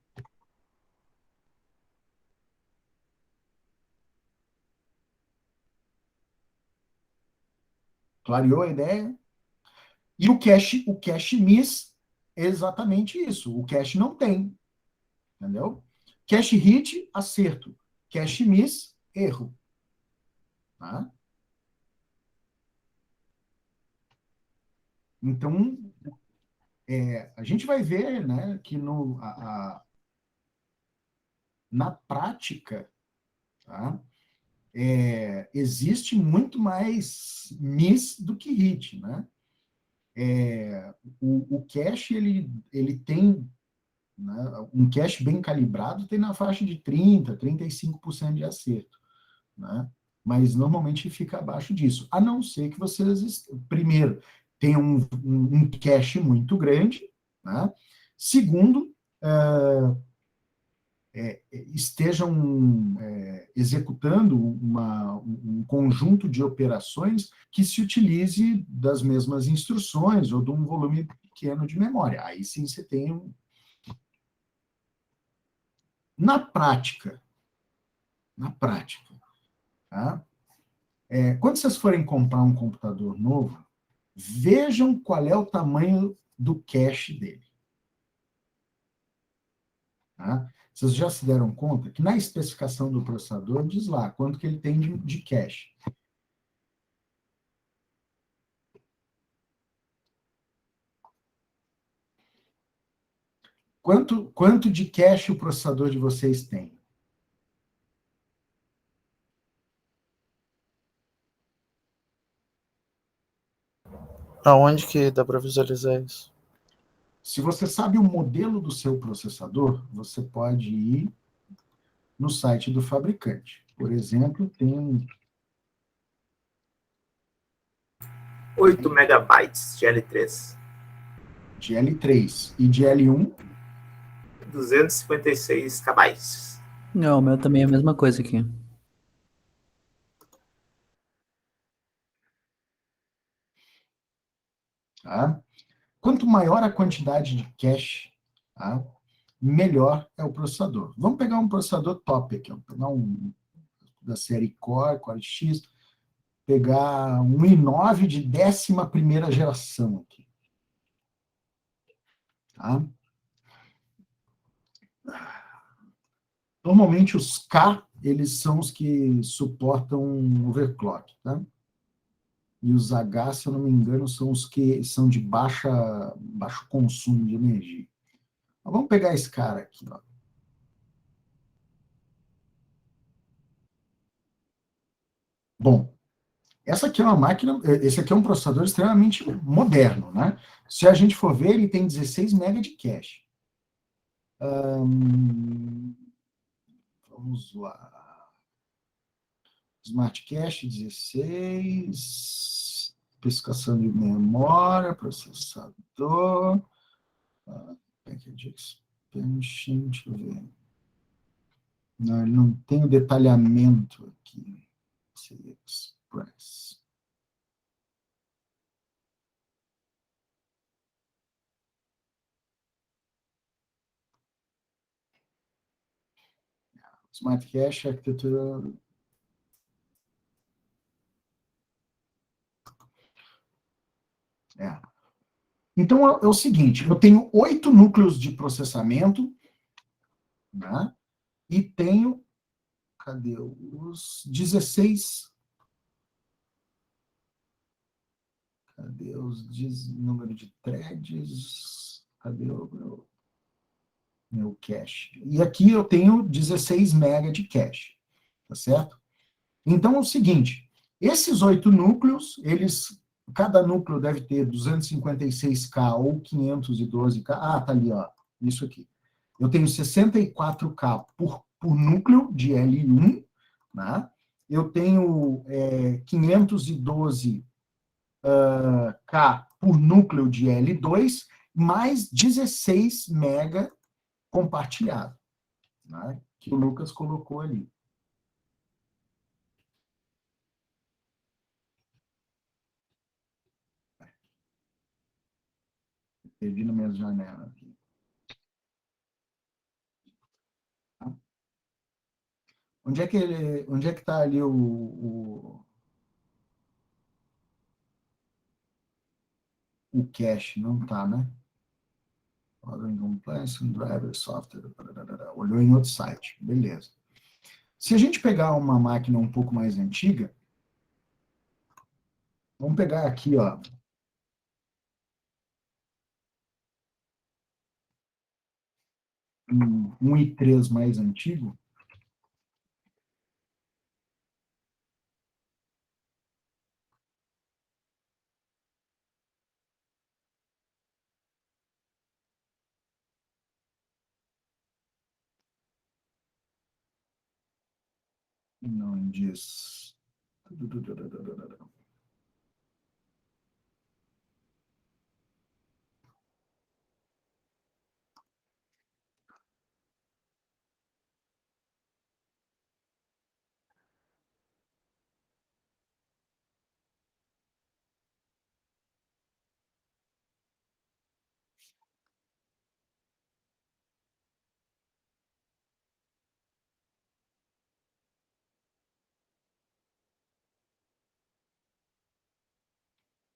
Clareou a ideia? E o cache miss é exatamente isso. O cache não tem, entendeu? Cache hit, acerto. Cache miss, erro. Tá? Então, a gente vai ver, né, que na prática, tá? Existe muito mais miss do que hit, né? O cache, ele tem, né, um cache bem calibrado tem na faixa de 30%, 35% de acerto, né? Mas normalmente fica abaixo disso, a não ser que vocês, primeiro, tenham um cache muito grande, né? Segundo, estejam executando um conjunto de operações que se utilize das mesmas instruções ou de um volume pequeno de memória. Aí sim você tem Na prática, tá? Quando vocês forem comprar um computador novo, vejam qual é o tamanho do cache dele. Tá? Vocês já se deram conta que na especificação do processador diz lá quanto que ele tem de cache. Quanto de cache o processador de vocês tem? Aonde que dá para visualizar isso? Se você sabe o modelo do seu processador, você pode ir no site do fabricante. Por exemplo, tem 8 megabytes de L3. de L3 e de L1, 256 KB. Não, o meu também é a mesma coisa aqui. tá? Quanto maior a quantidade de cache, tá? Melhor é o processador. Vamos pegar um processador top aqui, vamos pegar um da série Core, Core X, pegar um i9 de 11ª geração aqui. Tá? Normalmente os K, eles são os que suportam overclock, tá? E os H, se eu não me engano, são os que são de baixo consumo de energia. Mas vamos pegar esse cara aqui, ó. Bom, essa aqui é uma máquina, esse aqui é um processador extremamente moderno, né? Se a gente for ver, ele tem 16 MB de cache. Vamos lá. Smart Cache 16. especificação de memória, processador, package expansion, deixa eu ver. Não, ele não tem o detalhamento aqui. Express. Smart Cache, arquitetura... Então, é o seguinte, eu tenho 8 núcleos de processamento, né? E tenho, cadê os 16... Cadê os número de threads? Cadê o meu cache? E aqui eu tenho 16 MB de cache, tá certo? Então, é o seguinte, esses 8 núcleos, cada núcleo deve ter 256K ou 512K. Ah, tá ali, ó, isso aqui. Eu tenho 64K por núcleo de L1, né? Eu tenho 512K por núcleo de L2, mais 16 MB compartilhado, né? Que o Lucas colocou ali. Perdi na minha janela aqui. Onde é que está ali o cache? Não está, né? Ordering compliance, driver, software, olhou em outro site, beleza. Se a gente pegar uma máquina um pouco mais antiga, vamos pegar aqui, ó, um i3 mais antigo. Não diz.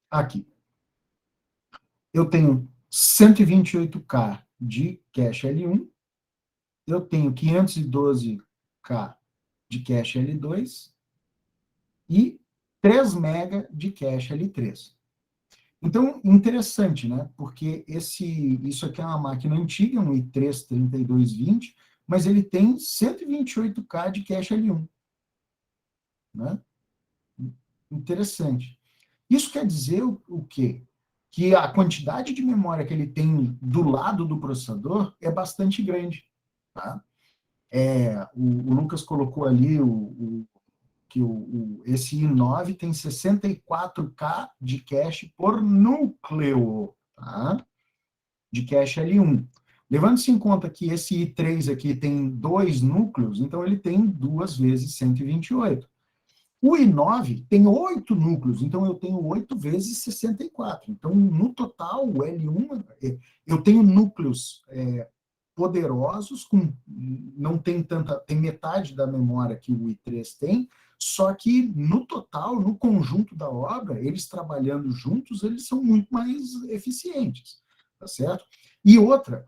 Aqui. Eu tenho 128K de cache L1, eu tenho 512K de cache L2 e 3 MB de cache L3. Então, interessante, né? Porque isso aqui é uma máquina antiga, um i3 3220, mas ele tem 128K de cache L1. Né? Interessante. Isso quer dizer o quê? Que a quantidade de memória que ele tem do lado do processador é bastante grande. Tá? O Lucas colocou ali que esse i9 tem 64K de cache por núcleo, tá? De cache L1. Levando-se em conta que esse i3 aqui tem 2 núcleos, então ele tem 2 vezes 128. O i9 tem 8 núcleos, então eu tenho 8 vezes 64. Então, no total, o L1, eu tenho núcleos poderosos, não tem tem metade da memória que o i3 tem, só que no total, no conjunto da obra, eles trabalhando juntos, eles são muito mais eficientes, tá certo? E outra,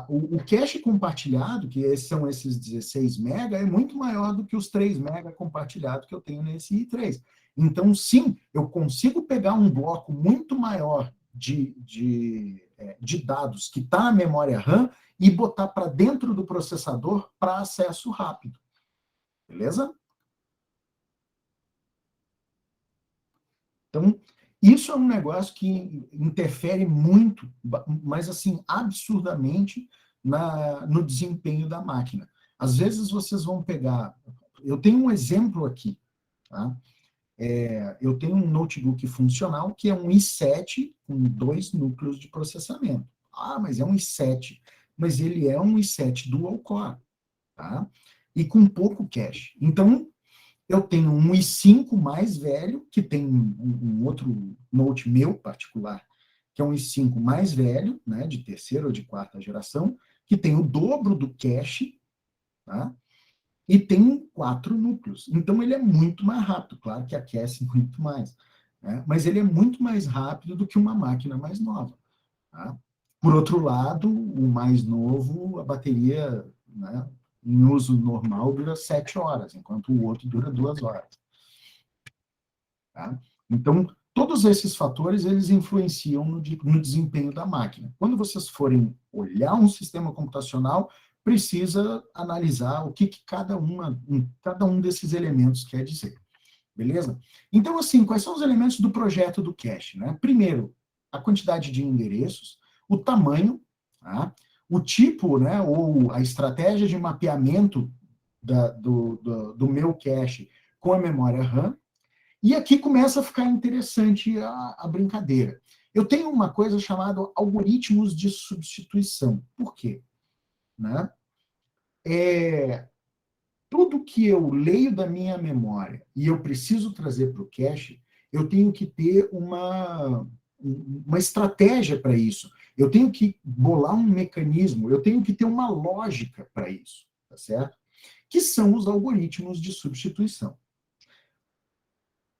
o cache compartilhado, que são esses 16 MB, é muito maior do que os 3 MB compartilhados que eu tenho nesse i3. Então, sim, eu consigo pegar um bloco muito maior de dados que está na memória RAM e botar para dentro do processador para acesso rápido. Beleza? Então, isso é um negócio que interfere muito, mas assim, absurdamente no desempenho da máquina. Às vezes vocês vão pegar... Eu tenho um exemplo aqui, tá? eu tenho um notebook funcional que é um i7 com 2 núcleos de processamento. Ah, mas é um i7. Mas ele é um i7 dual core, tá? E com pouco cache. Então, eu tenho um i5 mais velho, que tem um outro note meu particular, que é um i5 mais velho, né, de terceira ou de quarta geração, que tem o dobro do cache, tá? E tem 4 núcleos. Então, ele é muito mais rápido. Claro que aquece muito mais, né? Mas ele é muito mais rápido do que uma máquina mais nova, tá? Por outro lado, o mais novo, a bateria, né, em uso normal dura 7 horas, enquanto o outro dura 2 horas. Tá? Então, todos esses fatores, eles influenciam no desempenho da máquina. Quando vocês forem olhar um sistema computacional, precisa analisar o que cada um desses elementos quer dizer. Beleza? Então, assim, quais são os elementos do projeto do cache? Né? Primeiro, a quantidade de endereços, o tamanho, tá? O tipo, né, ou a estratégia de mapeamento do meu cache com a memória RAM. E aqui começa a ficar interessante a brincadeira. Eu tenho uma coisa chamada algoritmos de substituição. Por quê? Né? Tudo que eu leio da minha memória e eu preciso trazer para o cache, eu tenho que ter uma estratégia para isso. Eu tenho que bolar um mecanismo, eu tenho que ter uma lógica para isso, tá certo? Que são os algoritmos de substituição.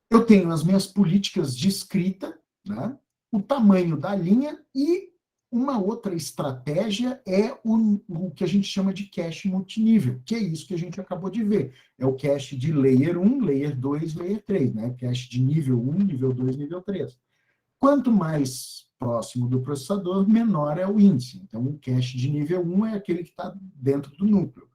Eu tenho as minhas políticas de escrita, né? O tamanho da linha e uma outra estratégia é o que a gente chama de cache multinível, que é isso que a gente acabou de ver. É o cache de layer 1, layer 2, layer 3, né? Cache de nível 1, nível 2, nível 3. Quanto mais próximo do processador, menor é o índice. Então, o cache de nível 1 é aquele que está dentro do núcleo.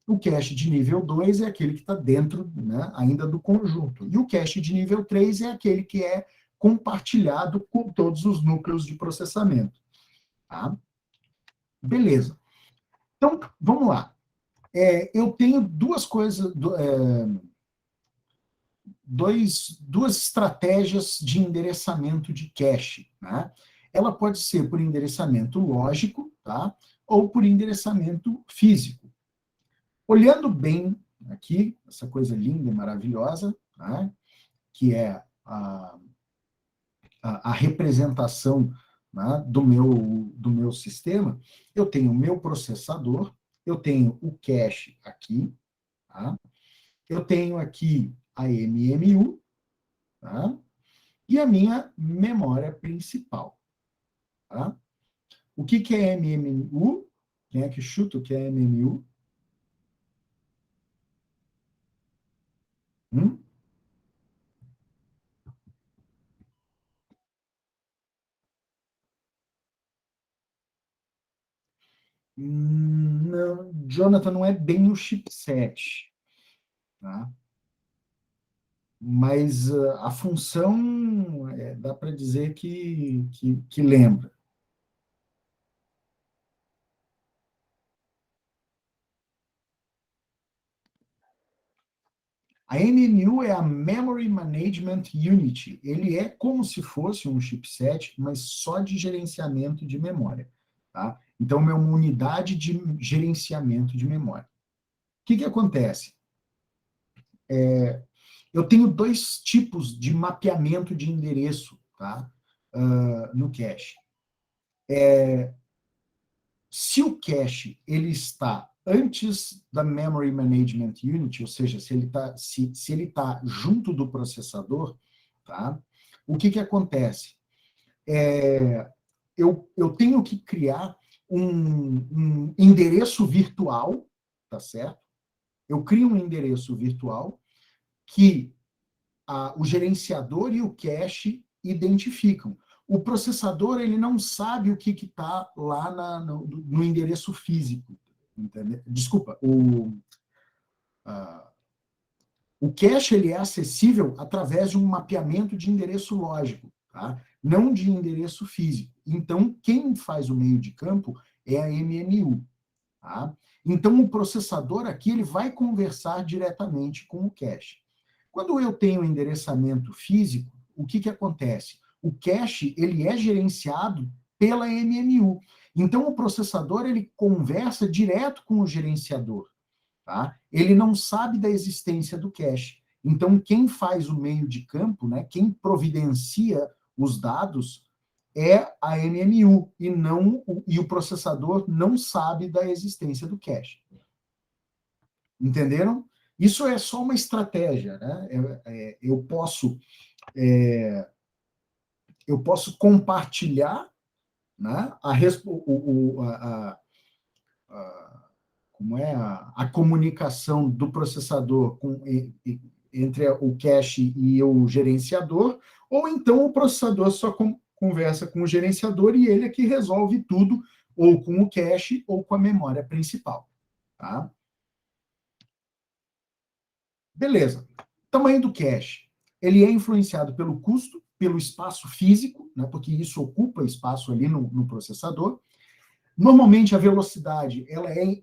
O cache de nível 2 é aquele que está dentro, né, ainda do conjunto. E o cache de nível 3 é aquele que é compartilhado com todos os núcleos de processamento. Tá? Beleza. Então, vamos lá. Eu tenho duas coisas, duas estratégias de endereçamento de cache. Né? Ela pode ser por endereçamento lógico, tá? Ou por endereçamento físico. Olhando bem aqui, essa coisa linda e maravilhosa, né? Que é a representação, né, do meu sistema, eu tenho o meu processador, eu tenho o cache aqui, tá? Eu tenho aqui a MMU, tá? E a minha memória principal. Tá? O que é MMU? Quem é que chuta o que é MMU? Não, Jonathan, não é bem o chipset, tá? Mas a função dá para dizer que lembra. A MMU é a Memory Management Unit. Ele é como se fosse um chipset, mas só de gerenciamento de memória. Tá? Então, é uma unidade de gerenciamento de memória. O que acontece? Eu tenho 2 tipos de mapeamento de endereço, tá? No cache. Se o cache ele está antes da Memory Management Unit, ou seja, se ele tá junto do processador, tá? O que acontece? Eu tenho que criar um endereço virtual, tá certo? Eu crio um endereço virtual que o gerenciador e o cache identificam. O processador ele não sabe o que está lá no endereço físico. Entendeu? Desculpa, o cache ele é acessível através de um mapeamento de endereço lógico, tá? Não de endereço físico. Então, quem faz o meio de campo é a MMU. Tá? Então, o processador aqui ele vai conversar diretamente com o cache. Quando eu tenho endereçamento físico, o que acontece? O cache ele é gerenciado pela MMU. Então, o processador ele conversa direto com o gerenciador. Tá? Ele não sabe da existência do cache. Então, quem faz o meio de campo, né, quem providencia os dados é a MMU e o processador não sabe da existência do cache. Entenderam? Isso é só uma estratégia, né? Eu posso compartilhar, né, como é a comunicação do processador entre o cache e o gerenciador, ou então o processador só conversa com o gerenciador e ele é que resolve tudo, ou com o cache ou com a memória principal. Tá? Beleza. Tamanho do cache. Ele é influenciado pelo custo, pelo espaço físico, né, porque isso ocupa espaço ali no processador. Normalmente, a velocidade ela é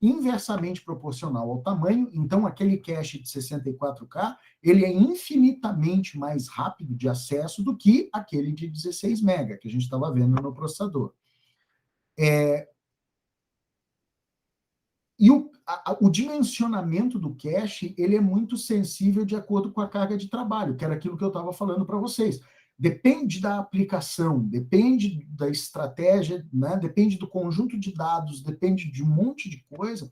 inversamente proporcional ao tamanho, então aquele cache de 64K, ele é infinitamente mais rápido de acesso do que aquele de 16 MB, que a gente estava vendo no processador. E o dimensionamento do cache, ele é muito sensível de acordo com a carga de trabalho, que era aquilo que eu estava falando para vocês. Depende da aplicação, depende da estratégia, né? Depende do conjunto de dados, depende de um monte de coisa.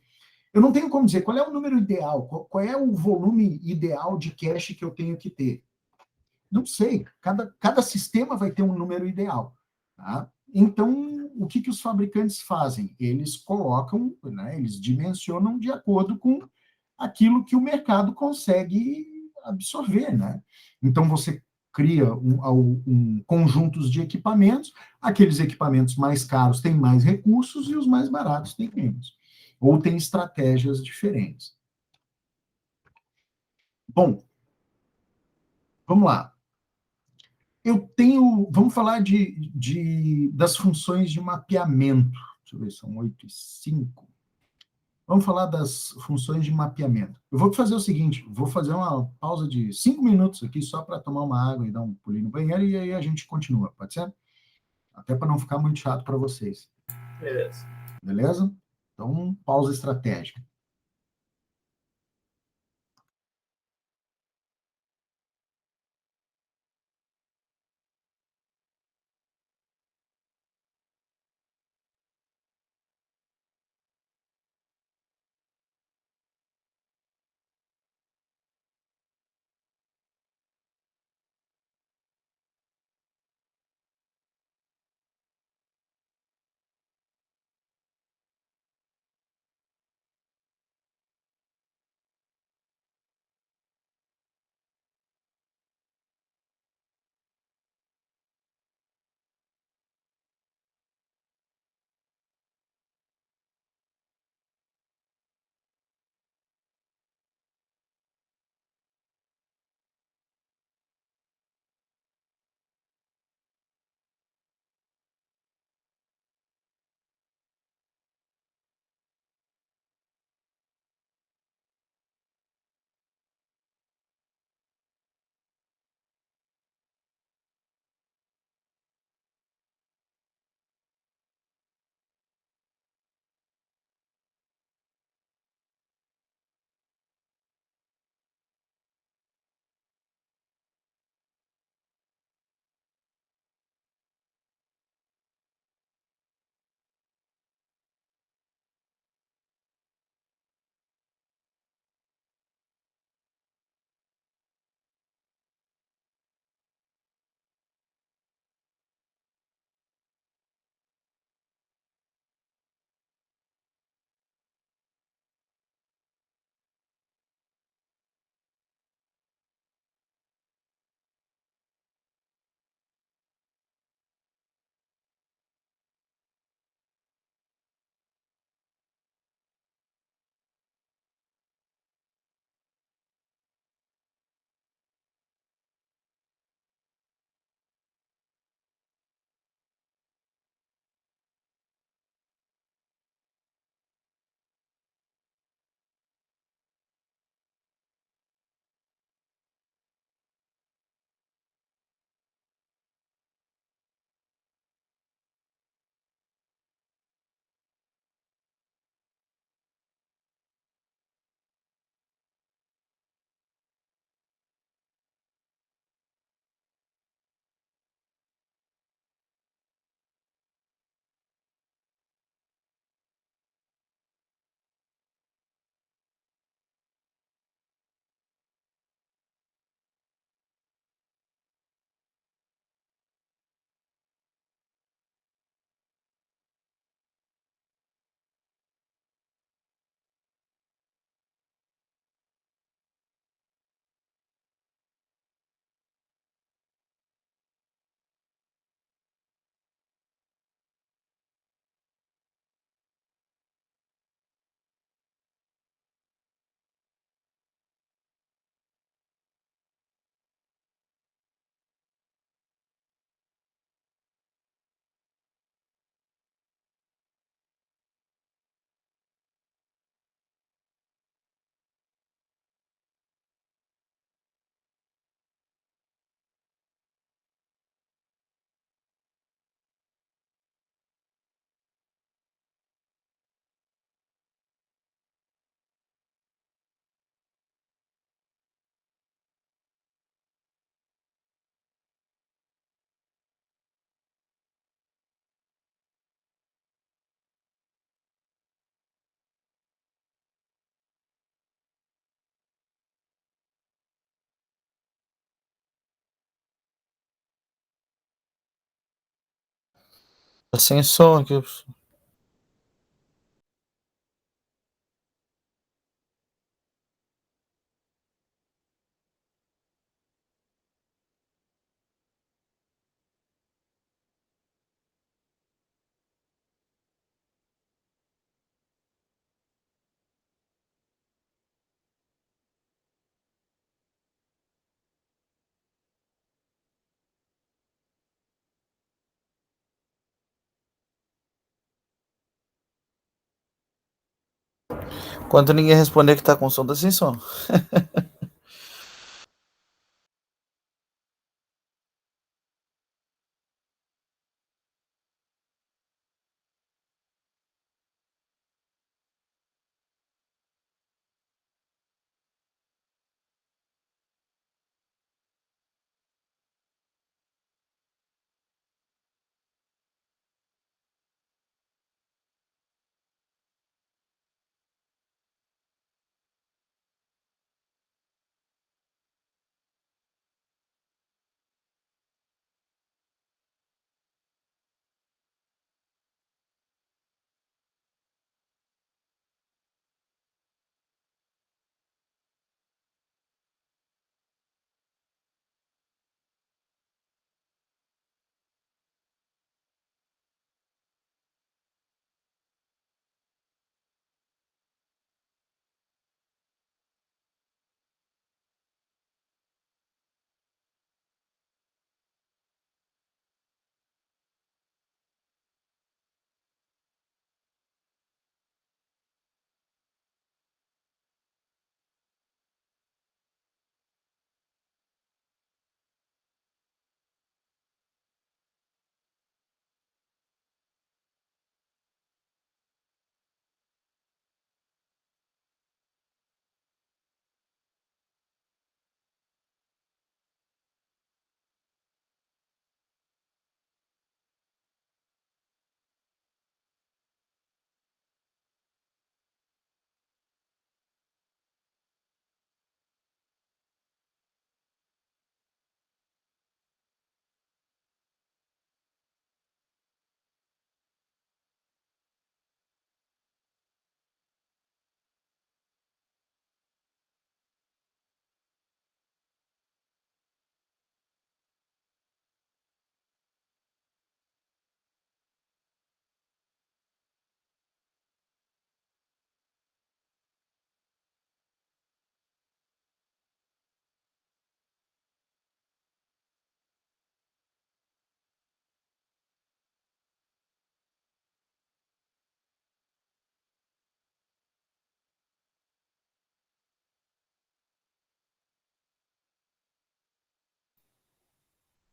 Eu não tenho como dizer qual é o número ideal, qual é o volume ideal de cache que eu tenho que ter. Não sei, cada sistema vai ter um número ideal. Tá? Então, o que os fabricantes fazem? Eles colocam, né, eles dimensionam de acordo com aquilo que o mercado consegue absorver. Né? Então, você cria conjuntos de equipamentos, aqueles equipamentos mais caros têm mais recursos e os mais baratos têm menos. Ou têm estratégias diferentes. Bom, vamos lá. Vamos falar das funções de mapeamento. Deixa eu ver, são 8:05. Vamos falar das funções de mapeamento. Eu vou fazer o seguinte, vou fazer uma pausa de 5 minutos aqui só para tomar uma água e dar um pulinho no banheiro e aí a gente continua, pode ser? Até para não ficar muito chato para vocês. Beleza. Beleza? Então, pausa estratégica. Tá sem som aqui, professor. Enquanto ninguém responder que tá com som, tá sem som.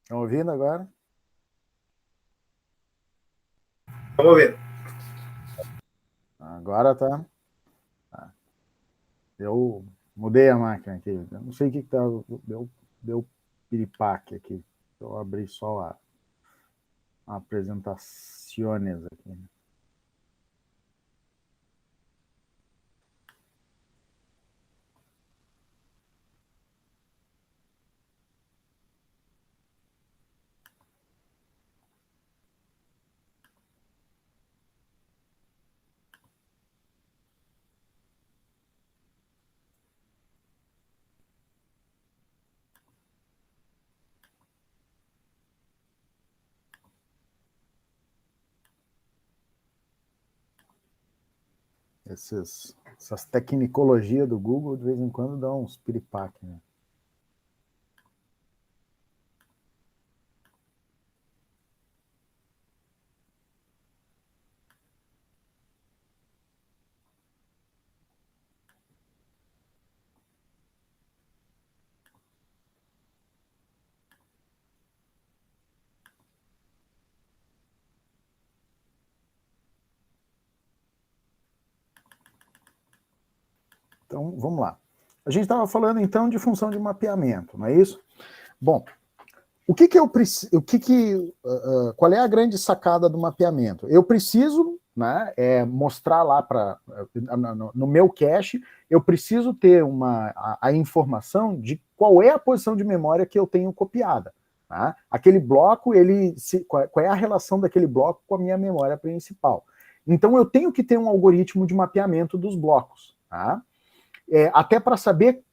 Estão ouvindo agora? Vamos ouvir. Agora tá. Eu mudei a máquina aqui. Eu não sei o que tá. Deu piripaque aqui. Eu abri só a apresentações aqui. Essas tecnicologias do Google, de vez em quando, dão uns piripaque, né? Então, vamos lá. A gente estava falando, então, de função de mapeamento, não é isso? Bom, qual é a grande sacada do mapeamento? Eu preciso, né, mostrar lá no meu cache, eu preciso ter a informação de qual é a posição de memória que eu tenho copiada. Tá? Aquele bloco, qual é a relação daquele bloco com a minha memória principal? Então, eu tenho que ter um algoritmo de mapeamento dos blocos, tá? Até para saber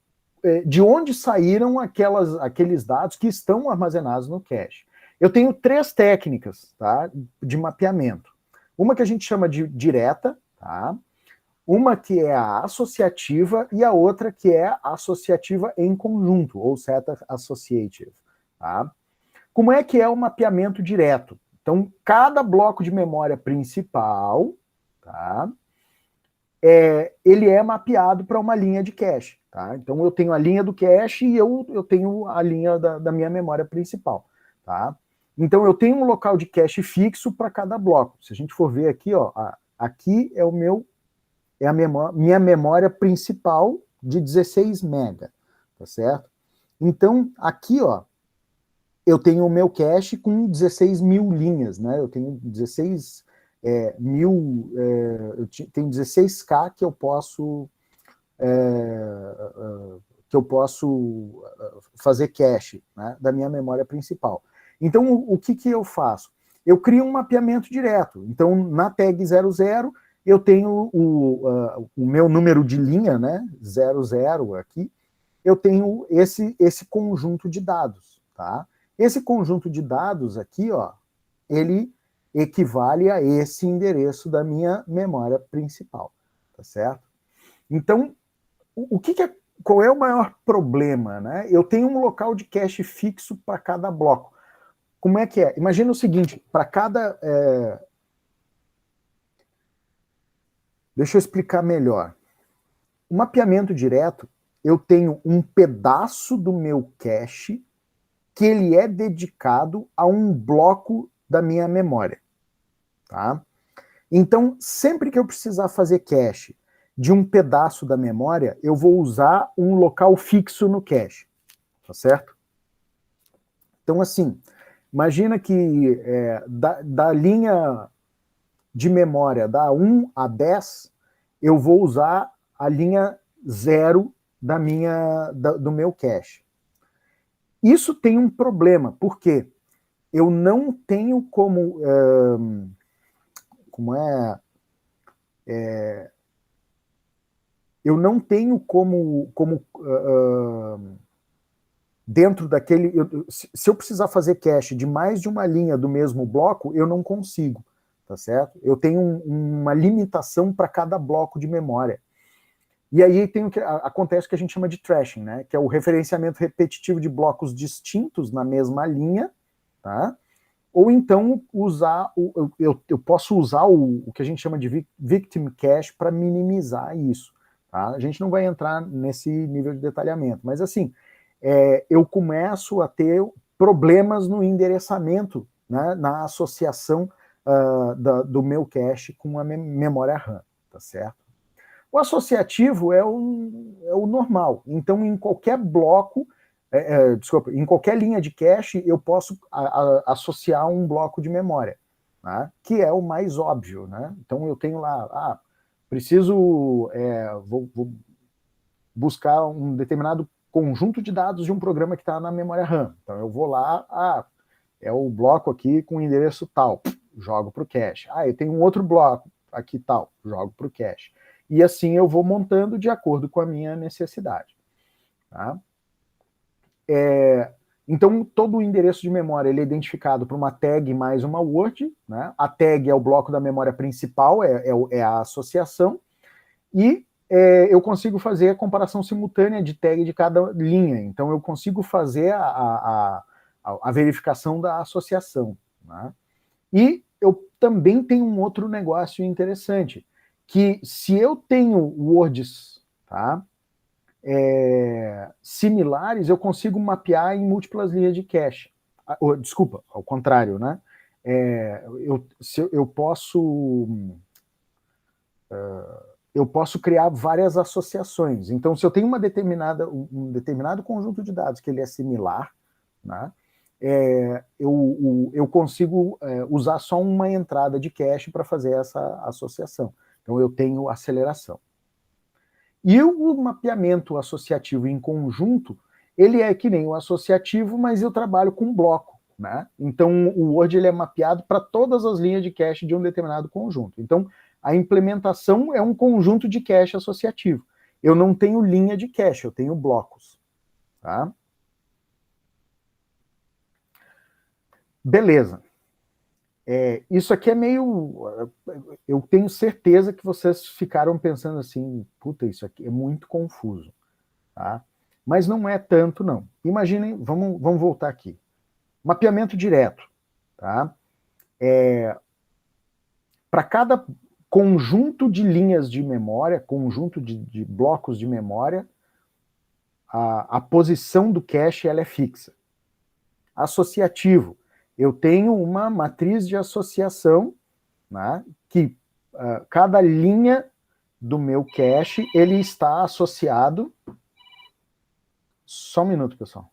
de onde saíram aqueles dados que estão armazenados no cache. Eu tenho 3 técnicas, tá, de mapeamento. Uma que a gente chama de direta, tá? Uma que é a associativa e a outra que é a associativa em conjunto, ou set associative. Tá? Como é que é o mapeamento direto? Então, cada bloco de memória principal, tá, ele é mapeado para uma linha de cache. Tá? Então, eu tenho a linha do cache e eu tenho a linha da minha memória principal. Tá? Então, eu tenho um local de cache fixo para cada bloco. Se a gente for ver aqui, ó, aqui é minha memória principal de 16 MB, tá certo? Então, aqui, ó, eu tenho o meu cache com 16 mil linhas, né? Eu tenho 16 eu tenho 16K que eu posso fazer cache, né, da minha memória principal. Então, o que eu faço? Eu crio um mapeamento direto. Então, na tag 00, eu tenho o meu número de linha, né, 00 aqui, eu tenho esse conjunto de dados, tá? Esse conjunto de dados aqui, ó, ele equivale a esse endereço da minha memória principal, tá certo? Então, qual é o maior problema, né? Eu tenho um local de cache fixo para cada bloco. Como é que é? Imagina o seguinte, para cada... Deixa eu explicar melhor. O mapeamento direto, eu tenho um pedaço do meu cache que ele é dedicado a um bloco da minha memória. Tá? Então, sempre que eu precisar fazer cache de um pedaço da memória, eu vou usar um local fixo no cache. Tá certo? Então, assim, imagina que da linha de memória da 1 a 10, eu vou usar a linha 0 do meu cache. Isso tem um problema, porque eu não tenho como... eu não tenho como dentro daquele... se eu precisar fazer cache de mais de uma linha do mesmo bloco, eu não consigo, tá certo? Eu tenho uma limitação para cada bloco de memória. E aí acontece o que a gente chama de trashing, né? Que é o referenciamento repetitivo de blocos distintos na mesma linha, tá? Ou então eu posso usar o que a gente chama de victim cache para minimizar isso. Tá? A gente não vai entrar nesse nível de detalhamento, mas assim, eu começo a ter problemas no endereçamento, né, na associação do meu cache com a memória RAM, tá certo? O associativo é o normal. Então, em qualquer bloco, em qualquer linha de cache, eu posso associar um bloco de memória, né? Que é o mais óbvio, né? Então, eu tenho lá, vou buscar um determinado conjunto de dados de um programa que está na memória RAM. Então, eu vou lá, é o bloco aqui com endereço tal, jogo para o cache. Eu tenho um outro bloco aqui tal, jogo para o cache. E assim eu vou montando de acordo com a minha necessidade. Tá? Então, todo o endereço de memória ele é identificado por uma tag mais uma word. Né? A tag é o bloco da memória principal, é a associação. E eu consigo fazer a comparação simultânea de tag de cada linha. Então, eu consigo fazer a verificação da associação. Né? E eu também tenho um outro negócio interessante, que se eu tenho words, tá, similares, eu consigo mapear em múltiplas linhas de cache. Desculpa, ao contrário, né? Eu posso criar várias associações. Então, se eu tenho um determinado conjunto de dados que ele é similar, né, eu consigo usar só uma entrada de cache para fazer essa associação. Então, eu tenho aceleração. E o mapeamento associativo em conjunto, ele é que nem o associativo, mas eu trabalho com bloco, né? Então, o Word ele é mapeado para todas as linhas de cache de um determinado conjunto. Então, a implementação é um conjunto de cache associativo. Eu não tenho linha de cache, eu tenho blocos. Tá? Beleza. Isso aqui é meio... Eu tenho certeza que vocês ficaram pensando assim, puta, isso aqui é muito confuso. Tá? Mas não é tanto, não. Imaginem, vamos voltar aqui. Mapeamento direto. Tá? Para cada conjunto de linhas de memória, conjunto de blocos de memória, a posição do cache ela é fixa. Associativo. Eu tenho uma matriz de associação, né, que cada linha do meu cache ele está associado. Só um minuto, pessoal.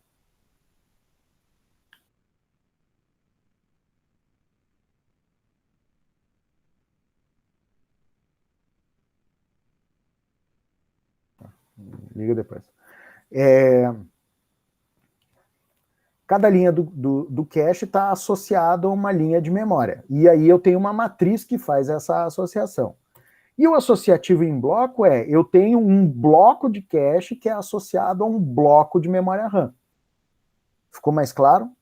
Liga depois. Cada linha do cache está associada a uma linha de memória. E aí eu tenho uma matriz que faz essa associação. E o associativo em bloco eu tenho um bloco de cache que é associado a um bloco de memória RAM. Ficou mais claro?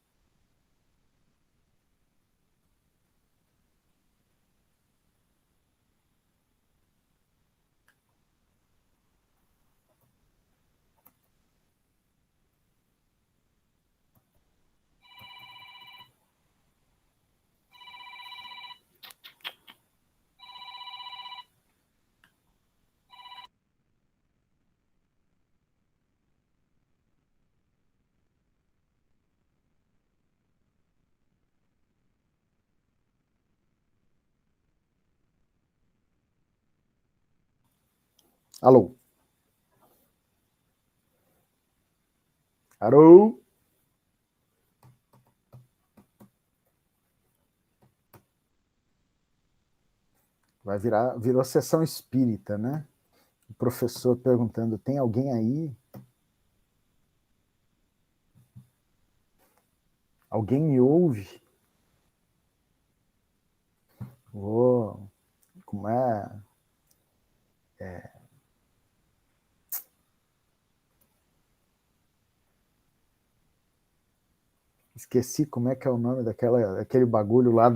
Alô? Alô? Virou sessão espírita, né? O professor perguntando, tem alguém aí? Alguém me ouve? Como é? Esqueci como é que é o nome daquele bagulho lá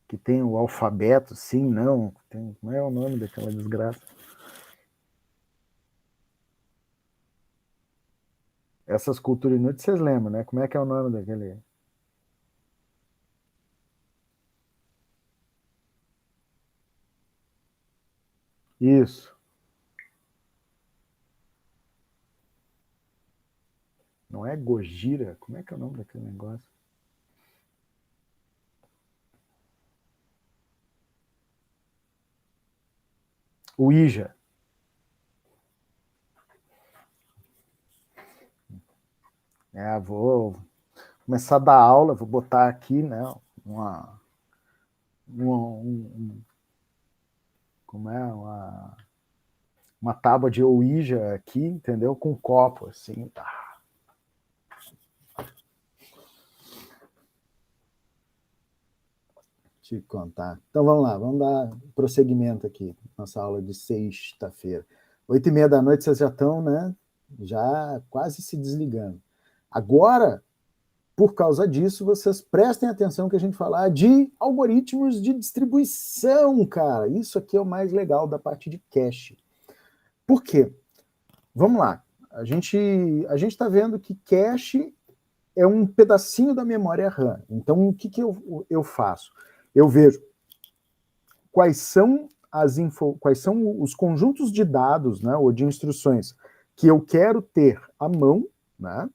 que tem o alfabeto, sim, não. Como é o nome daquela desgraça? Essas culturas inúteis, vocês lembram, né? Como é que é o nome daquele... Isso. Não é Gojira? Como é que é o nome daquele negócio? Ouija. Vou começar a dar aula, vou botar aqui, né, uma tábua de Ouija aqui, entendeu? Com um copo, assim, tá. Deixa eu contar. Então vamos lá, vamos dar prosseguimento aqui, nossa aula de sexta-feira. 8h30 da noite vocês já estão, né, já quase se desligando. Agora, por causa disso, vocês prestem atenção que a gente falar de algoritmos de distribuição, cara. Isso aqui é o mais legal da parte de cache. Por quê? Vamos lá. A gente está vendo que cache é um pedacinho da memória RAM. Então, o que eu faço? Eu vejo quais são os conjuntos de dados, né, ou de instruções que eu quero ter à mão, né?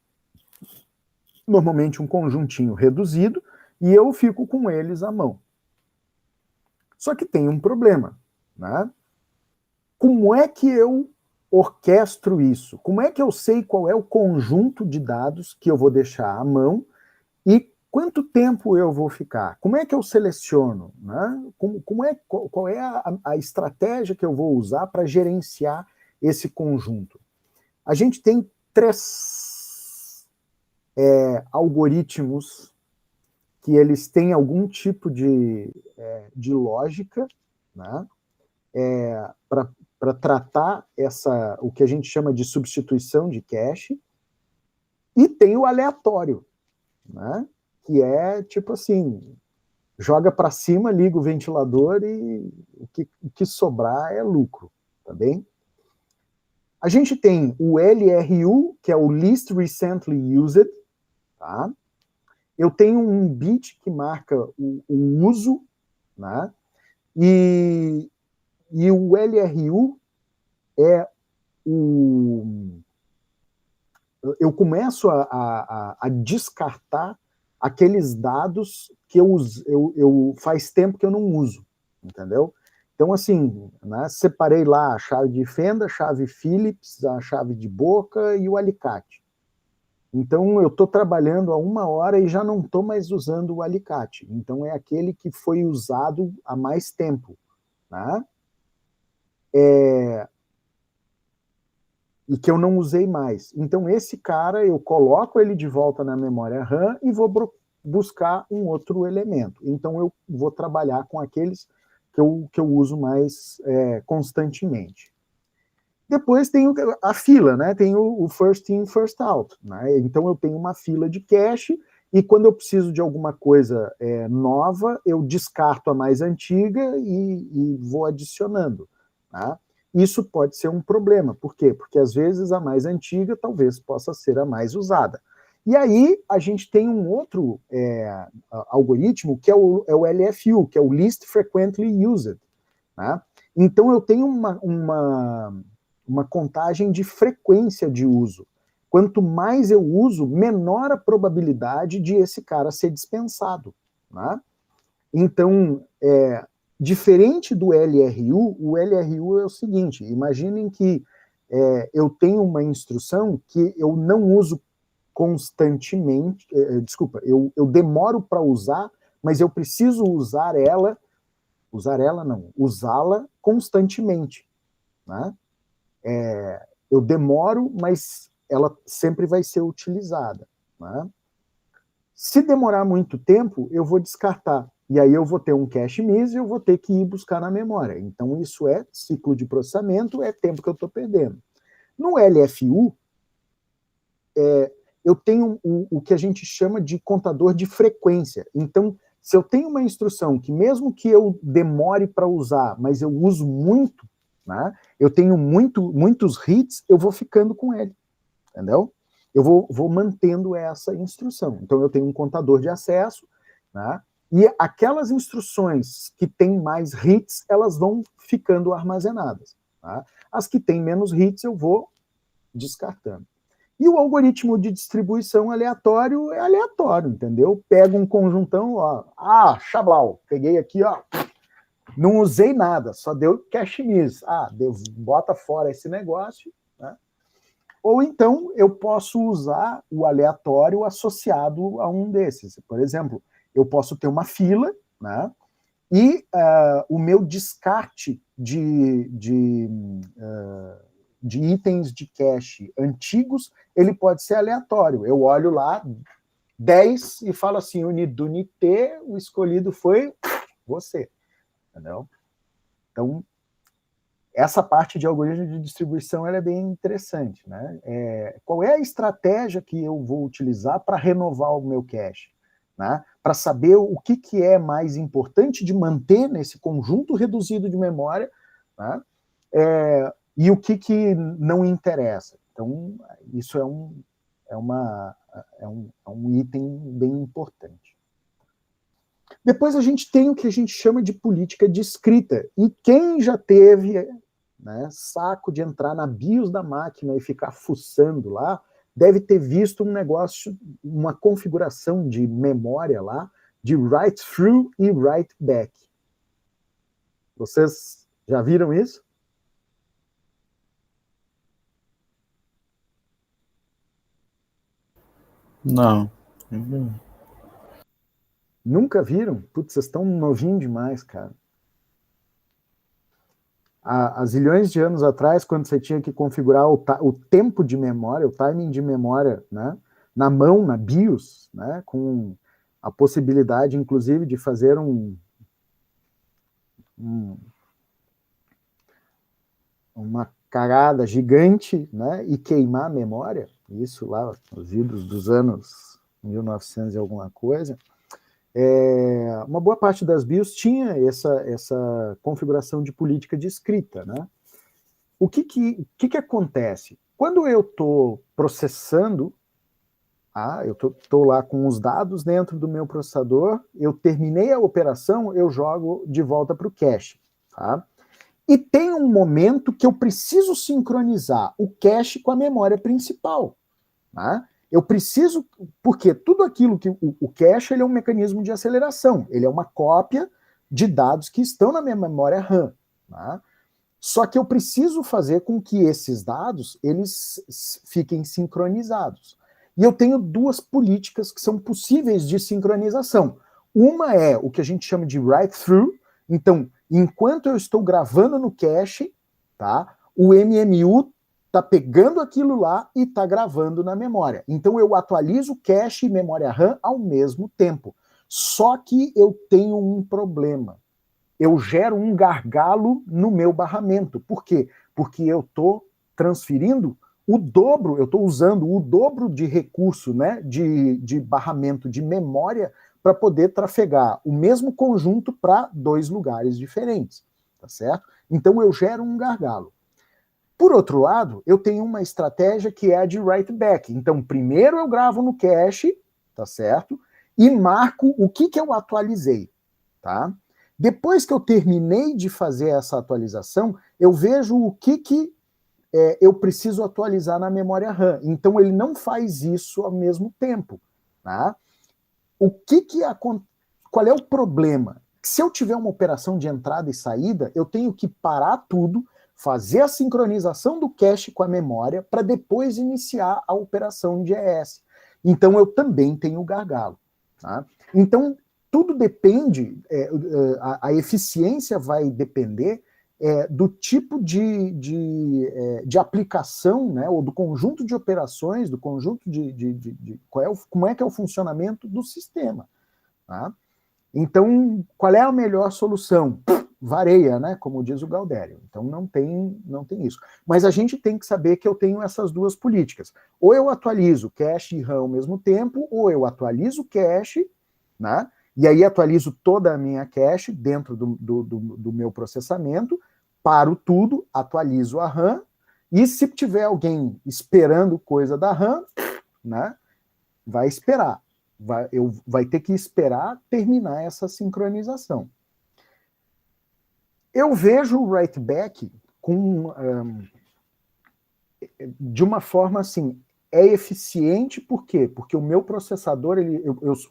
Normalmente um conjuntinho reduzido, e eu fico com eles à mão. Só que tem um problema, né? Como é que eu orquestro isso? Como é que eu sei qual é o conjunto de dados que eu vou deixar à mão e quanto tempo eu vou ficar? Como é que eu seleciono? Né? Qual é a estratégia que eu vou usar para gerenciar esse conjunto? A gente tem 3 algoritmos que eles têm algum tipo de lógica, né? Para tratar o que a gente chama de substituição de cache, e tem o aleatório, né? Que é tipo assim, joga para cima, liga o ventilador e o que sobrar é lucro, tá bem? A gente tem o LRU, que é o Least Recently Used, tá? Eu tenho um bit que marca o uso, né? E o LRU é eu começo a descartar aqueles dados que eu faz tempo que eu não uso, entendeu? Então, assim, né, separei lá a chave de fenda, a chave Phillips, a chave de boca e o alicate. Então, eu estou trabalhando há 1 hora e já não estou mais usando o alicate. Então, é aquele que foi usado há mais tempo, né? E que eu não usei mais. Então, esse cara, eu coloco ele de volta na memória RAM e vou buscar um outro elemento. Então, eu vou trabalhar com aqueles que eu uso mais constantemente. Depois tem a fila, né? Tem o first in, first out, né? Então, eu tenho uma fila de cache e quando eu preciso de alguma coisa nova, eu descarto a mais antiga e vou adicionando, tá? Isso pode ser um problema. Por quê? Porque às vezes a mais antiga talvez possa ser a mais usada. E aí a gente tem um outro algoritmo que é o LFU, que é o Least Frequently Used, né? Então eu tenho uma contagem de frequência de uso. Quanto mais eu uso, menor a probabilidade de esse cara ser dispensado, né? Então, diferente do LRU, o LRU é o seguinte, imaginem que eu tenho uma instrução que eu não uso constantemente, eu demoro para usar, mas eu preciso usá-la constantemente, né? Eu demoro, mas ela sempre vai ser utilizada, né? Se demorar muito tempo, eu vou descartar. E aí eu vou ter um cache miss e eu vou ter que ir buscar na memória. Então isso é ciclo de processamento, é tempo que eu estou perdendo. No LFU, eu tenho o que a gente chama de contador de frequência. Então, se eu tenho uma instrução que mesmo que eu demore para usar, mas eu uso muito, né, eu tenho muitos hits, eu vou ficando com ele, entendeu? Eu vou mantendo essa instrução. Então, eu tenho um contador de acesso, né? E aquelas instruções que têm mais hits, elas vão ficando armazenadas, tá? As que têm menos hits, eu vou descartando. E o algoritmo de distribuição aleatório é aleatório, entendeu? Pega um conjuntão, ó, xablau, peguei aqui, ó, não usei nada, só deu cache miss. Bota fora esse negócio, né? Ou então eu posso usar o aleatório associado a um desses. Por exemplo, eu posso ter uma fila, né? E o meu descarte de itens de cache antigos, ele pode ser aleatório. Eu olho lá, 10 e falo assim, unidunité, o escolhido foi você. Entendeu? Então, essa parte de algoritmo de distribuição ela é bem interessante, né? Qual é a estratégia que eu vou utilizar para renovar o meu cache? Né? Para saber o que é mais importante de manter nesse conjunto reduzido de memória, né? E o que não interessa. Então, isso é um item bem importante. Depois a gente tem o que a gente chama de política de escrita. E quem já teve, né, saco de entrar na BIOS da máquina e ficar fuçando lá, deve ter visto um negócio, uma configuração de memória lá, de write through e write back. Vocês já viram isso? Não. Nunca viram? Putz, vocês estão novinhos demais, cara. há zilhões de anos atrás, quando você tinha que configurar o tempo de memória, o timing de memória, né, na mão, na BIOS, né, com a possibilidade, inclusive, de fazer uma cagada gigante, né, e queimar a memória, isso lá nos idos dos anos 1900 e alguma coisa, uma boa parte das BIOS tinha essa configuração de política de escrita, né? O que acontece? Quando eu estou processando, eu estou lá com os dados dentro do meu processador, eu terminei a operação, eu jogo de volta para o cache, tá? E tem um momento que eu preciso sincronizar o cache com a memória principal, tá? Eu preciso, porque tudo aquilo que o cache ele é um mecanismo de aceleração, ele é uma cópia de dados que estão na minha memória RAM, tá? Só que eu preciso fazer com que esses dados eles fiquem sincronizados. E eu tenho duas políticas que são possíveis de sincronização. Uma é o que a gente chama de write-through. Então, enquanto eu estou gravando no cache, tá, o MMU está pegando aquilo lá e está gravando na memória. Então, eu atualizo cache e memória RAM ao mesmo tempo. Só que eu tenho um problema. Eu gero um gargalo no meu barramento. Por quê? Porque eu estou transferindo o dobro, eu estou usando o dobro de recurso, né, de barramento de memória para poder trafegar o mesmo conjunto para 2 lugares diferentes, tá certo? Então eu gero um gargalo. Por outro lado, eu tenho uma estratégia que é a de write back. Então primeiro eu gravo no cache, tá certo? E marco o que eu atualizei, tá? Depois que eu terminei de fazer essa atualização, eu vejo o que eu preciso atualizar na memória RAM. Então ele não faz isso ao mesmo tempo, tá? Qual é o problema? Se eu tiver uma operação de entrada e saída, eu tenho que parar tudo, fazer a sincronização do cache com a memória para depois iniciar a operação de ES. Então eu também tenho gargalo, tá? Então tudo depende, a eficiência vai depender do tipo de aplicação, né, ou do conjunto de operações, do conjunto como é que é o funcionamento do sistema. Tá? Então, qual é a melhor solução? Varia, né, como diz o Galdério. Então, não tem isso. Mas a gente tem que saber que eu tenho essas duas políticas. Ou eu atualizo cache e RAM ao mesmo tempo, ou eu atualizo cache, né, e aí atualizo toda a minha cache dentro do meu processamento, paro tudo, atualizo a RAM, e se tiver alguém esperando coisa da RAM, né, vai esperar. Vai ter que esperar terminar essa sincronização. Eu vejo o write back de uma forma assim, é eficiente por quê? Porque o meu processador,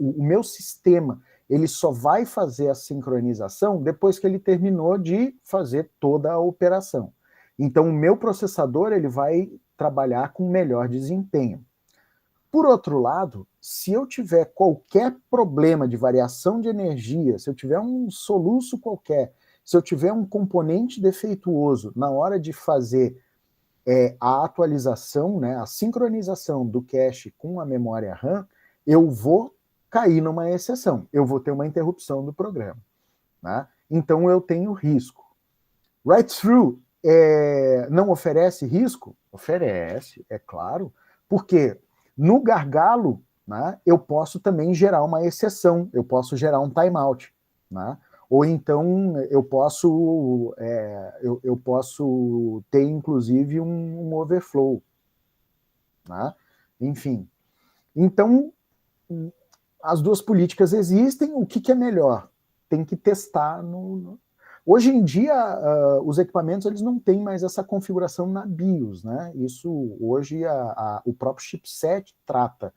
o meu sistema, ele só vai fazer a sincronização depois que ele terminou de fazer toda a operação. Então, o meu processador ele vai trabalhar com melhor desempenho. Por outro lado, se eu tiver qualquer problema de variação de energia, se eu tiver um soluço qualquer, se eu tiver um componente defeituoso na hora de fazer a atualização, né, a sincronização do cache com a memória RAM, eu vou cair numa exceção, eu vou ter uma interrupção do programa. Né? Então eu tenho risco. Write-through não oferece risco? Oferece, é claro, porque no gargalo, né, eu posso também gerar uma exceção, eu posso gerar um timeout, né? Ou então eu posso ter inclusive um overflow, né? Enfim. Então as duas políticas existem, o que é melhor? Tem que testar Hoje em dia, os equipamentos eles não têm mais essa configuração na BIOS, né? Isso hoje o próprio chipset trata,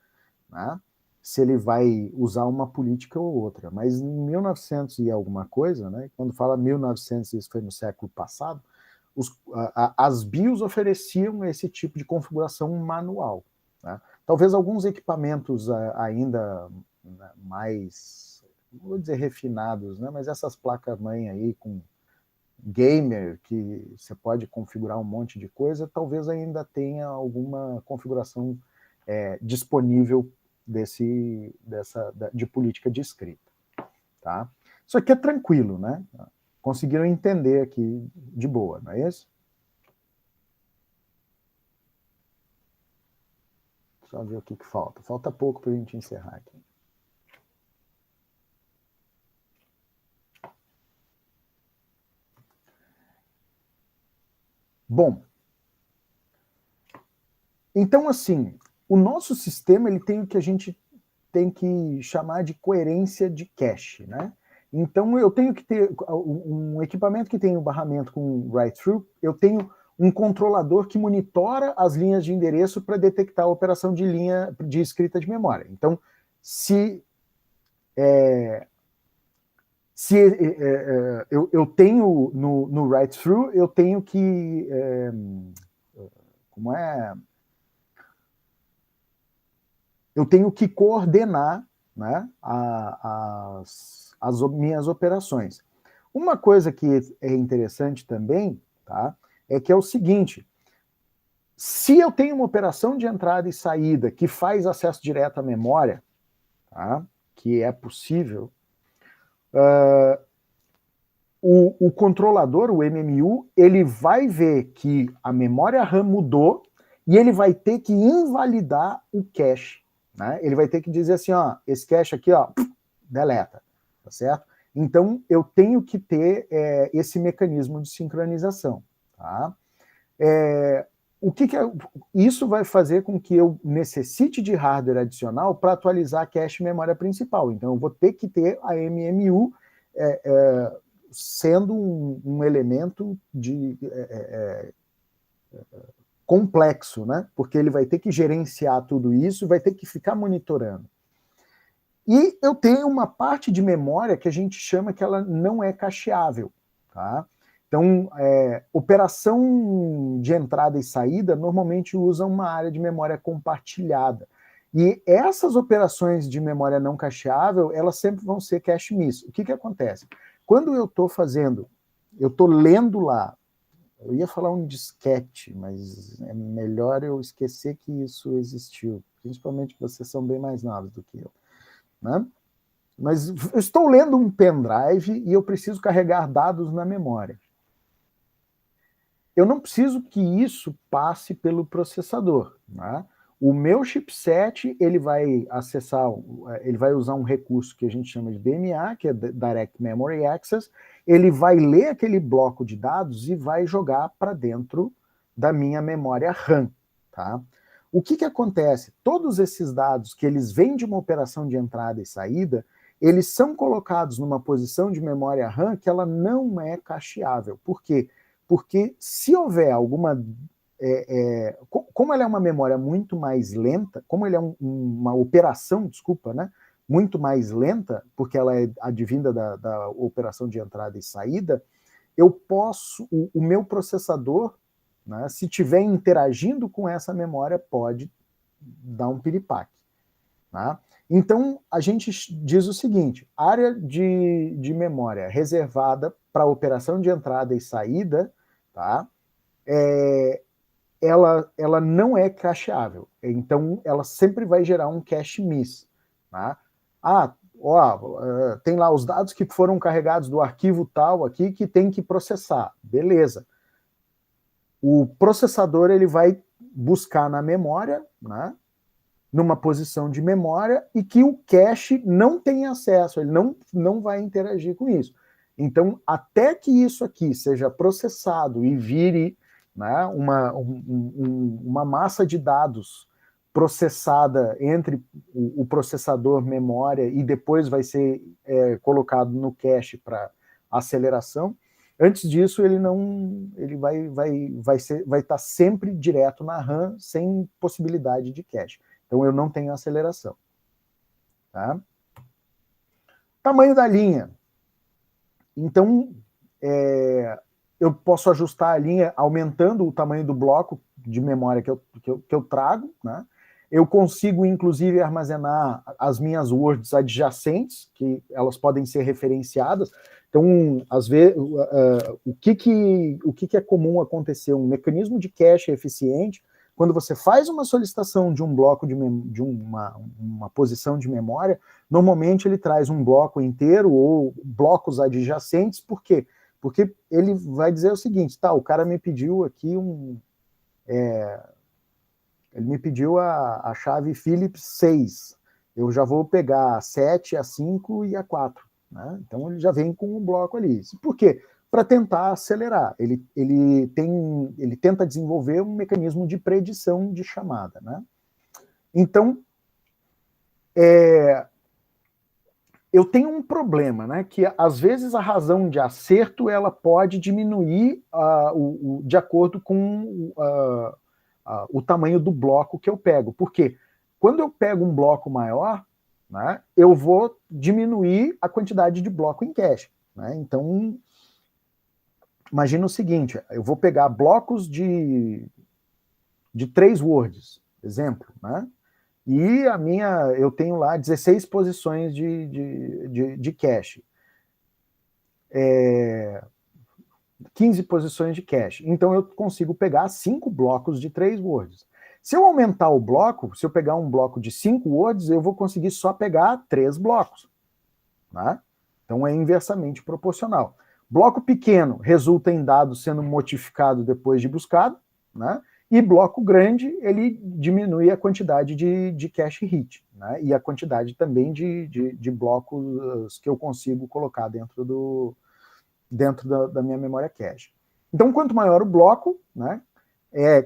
né? Se ele vai usar uma política ou outra. Mas em 1900 e alguma coisa, né? Quando fala 1900, isso foi no século passado, as BIOS ofereciam esse tipo de configuração manual. Né? Talvez alguns equipamentos ainda mais, não vou dizer refinados, né? Mas essas placas-mãe aí com gamer, que você pode configurar um monte de coisa, talvez ainda tenha alguma configuração disponível de política de escrita. Tá? Isso aqui é tranquilo, né? Conseguiram entender aqui de boa, não é isso? Só ver o que falta. Falta pouco para a gente encerrar aqui. Bom, então assim, o nosso sistema ele tem o que a gente tem que chamar de coerência de cache, né? Então eu tenho que ter um equipamento que tem um barramento com write-through, eu tenho um controlador que monitora as linhas de endereço para detectar a operação de linha de escrita de memória. Então, se eu tenho no write-through, eu tenho que eu tenho que coordenar, né, as minhas operações. Uma coisa que é interessante também, tá, é que é o seguinte: se eu tenho uma operação de entrada e saída que faz acesso direto à memória, tá, que é possível, o controlador, o MMU, ele vai ver que a memória RAM mudou e ele vai ter que invalidar o cache. Né? Ele vai ter que dizer assim, ó, esse cache aqui, ó, deleta, tá certo? Então, eu tenho que ter esse mecanismo de sincronização, tá? Isso vai fazer com que eu necessite de hardware adicional para atualizar a cache memória principal. Então, eu vou ter que ter a MMU sendo um elemento complexo, né? Porque ele vai ter que gerenciar tudo isso e vai ter que ficar monitorando. E eu tenho uma parte de memória que a gente chama que ela não é cacheável, tá? Então, operação de entrada e saída normalmente usa uma área de memória compartilhada. E essas operações de memória não cacheável, elas sempre vão ser cache miss. O que acontece? Quando eu estou lendo lá, eu ia falar um disquete, mas é melhor eu esquecer que isso existiu, principalmente que vocês são bem mais novos do que eu, né? Mas eu estou lendo um pendrive e eu preciso carregar dados na memória. Eu não preciso que isso passe pelo processador, né? O meu chipset, ele vai usar um recurso que a gente chama de DMA, que é Direct Memory Access, ele vai ler aquele bloco de dados e vai jogar para dentro da minha memória RAM, tá? O que acontece? Todos esses dados que eles vêm de uma operação de entrada e saída, eles são colocados numa posição de memória RAM que ela não é cacheável. Por quê? Porque se houver alguma... como ela é uma memória muito mais lenta, como ele é uma operação, né, muito mais lenta, porque ela é advinda da operação de entrada e saída, eu posso, o meu processador, né, se estiver interagindo com essa memória, pode dar um piripaque. Tá? Então, a gente diz o seguinte: área de memória reservada para operação de entrada e saída, tá? Ela não é cacheável. Então, ela sempre vai gerar um cache miss. Tá? Tem lá os dados que foram carregados do arquivo tal aqui que tem que processar. Beleza. O processador ele vai buscar na memória, né, numa posição de memória, e que o cache não tem acesso, ele não vai interagir com isso. Então, até que isso aqui seja processado e vire, né, uma massa de dados processada entre o processador, memória, e depois vai ser colocado no cache para aceleração, antes disso ele vai estar sempre direto na RAM, sem possibilidade de cache. Então eu não tenho aceleração. Tá? Tamanho da linha. Então, eu posso ajustar a linha aumentando o tamanho do bloco de memória que eu trago, né? Eu consigo, inclusive, armazenar as minhas words adjacentes, que elas podem ser referenciadas. Então, às vezes, o que é comum acontecer? Um mecanismo de cache eficiente, quando você faz uma solicitação de um bloco de uma posição de memória, normalmente ele traz um bloco inteiro ou blocos adjacentes. Por quê? Porque ele vai dizer o seguinte, tá, o cara me pediu aqui ele me pediu a chave Philips 6, eu já vou pegar a 7, a 5 e a 4. Né? Então ele já vem com um bloco ali. Por quê? Para tentar acelerar. Ele tenta desenvolver um mecanismo de predição de chamada. Né? Então, eu tenho um problema, né? Que às vezes a razão de acerto ela pode diminuir de acordo com o tamanho do bloco que eu pego. Por quê? Quando eu pego um bloco maior, né, eu vou diminuir a quantidade de bloco em cache. Né? Então, imagina o seguinte, eu vou pegar blocos de 3 words, exemplo, né? E eu tenho lá 16 posições de cache. 15 posições de cache. Então eu consigo pegar 5 blocos de 3 words. Se eu aumentar o bloco, se eu pegar um bloco de 5 words, eu vou conseguir só pegar 3 blocos. Né? Então é inversamente proporcional. Bloco pequeno resulta em dado sendo modificado depois de buscado, né? E bloco grande, ele diminui a quantidade de cache hit, né? E a quantidade também de blocos que eu consigo colocar dentro da minha memória cache. Então, quanto maior o bloco, né,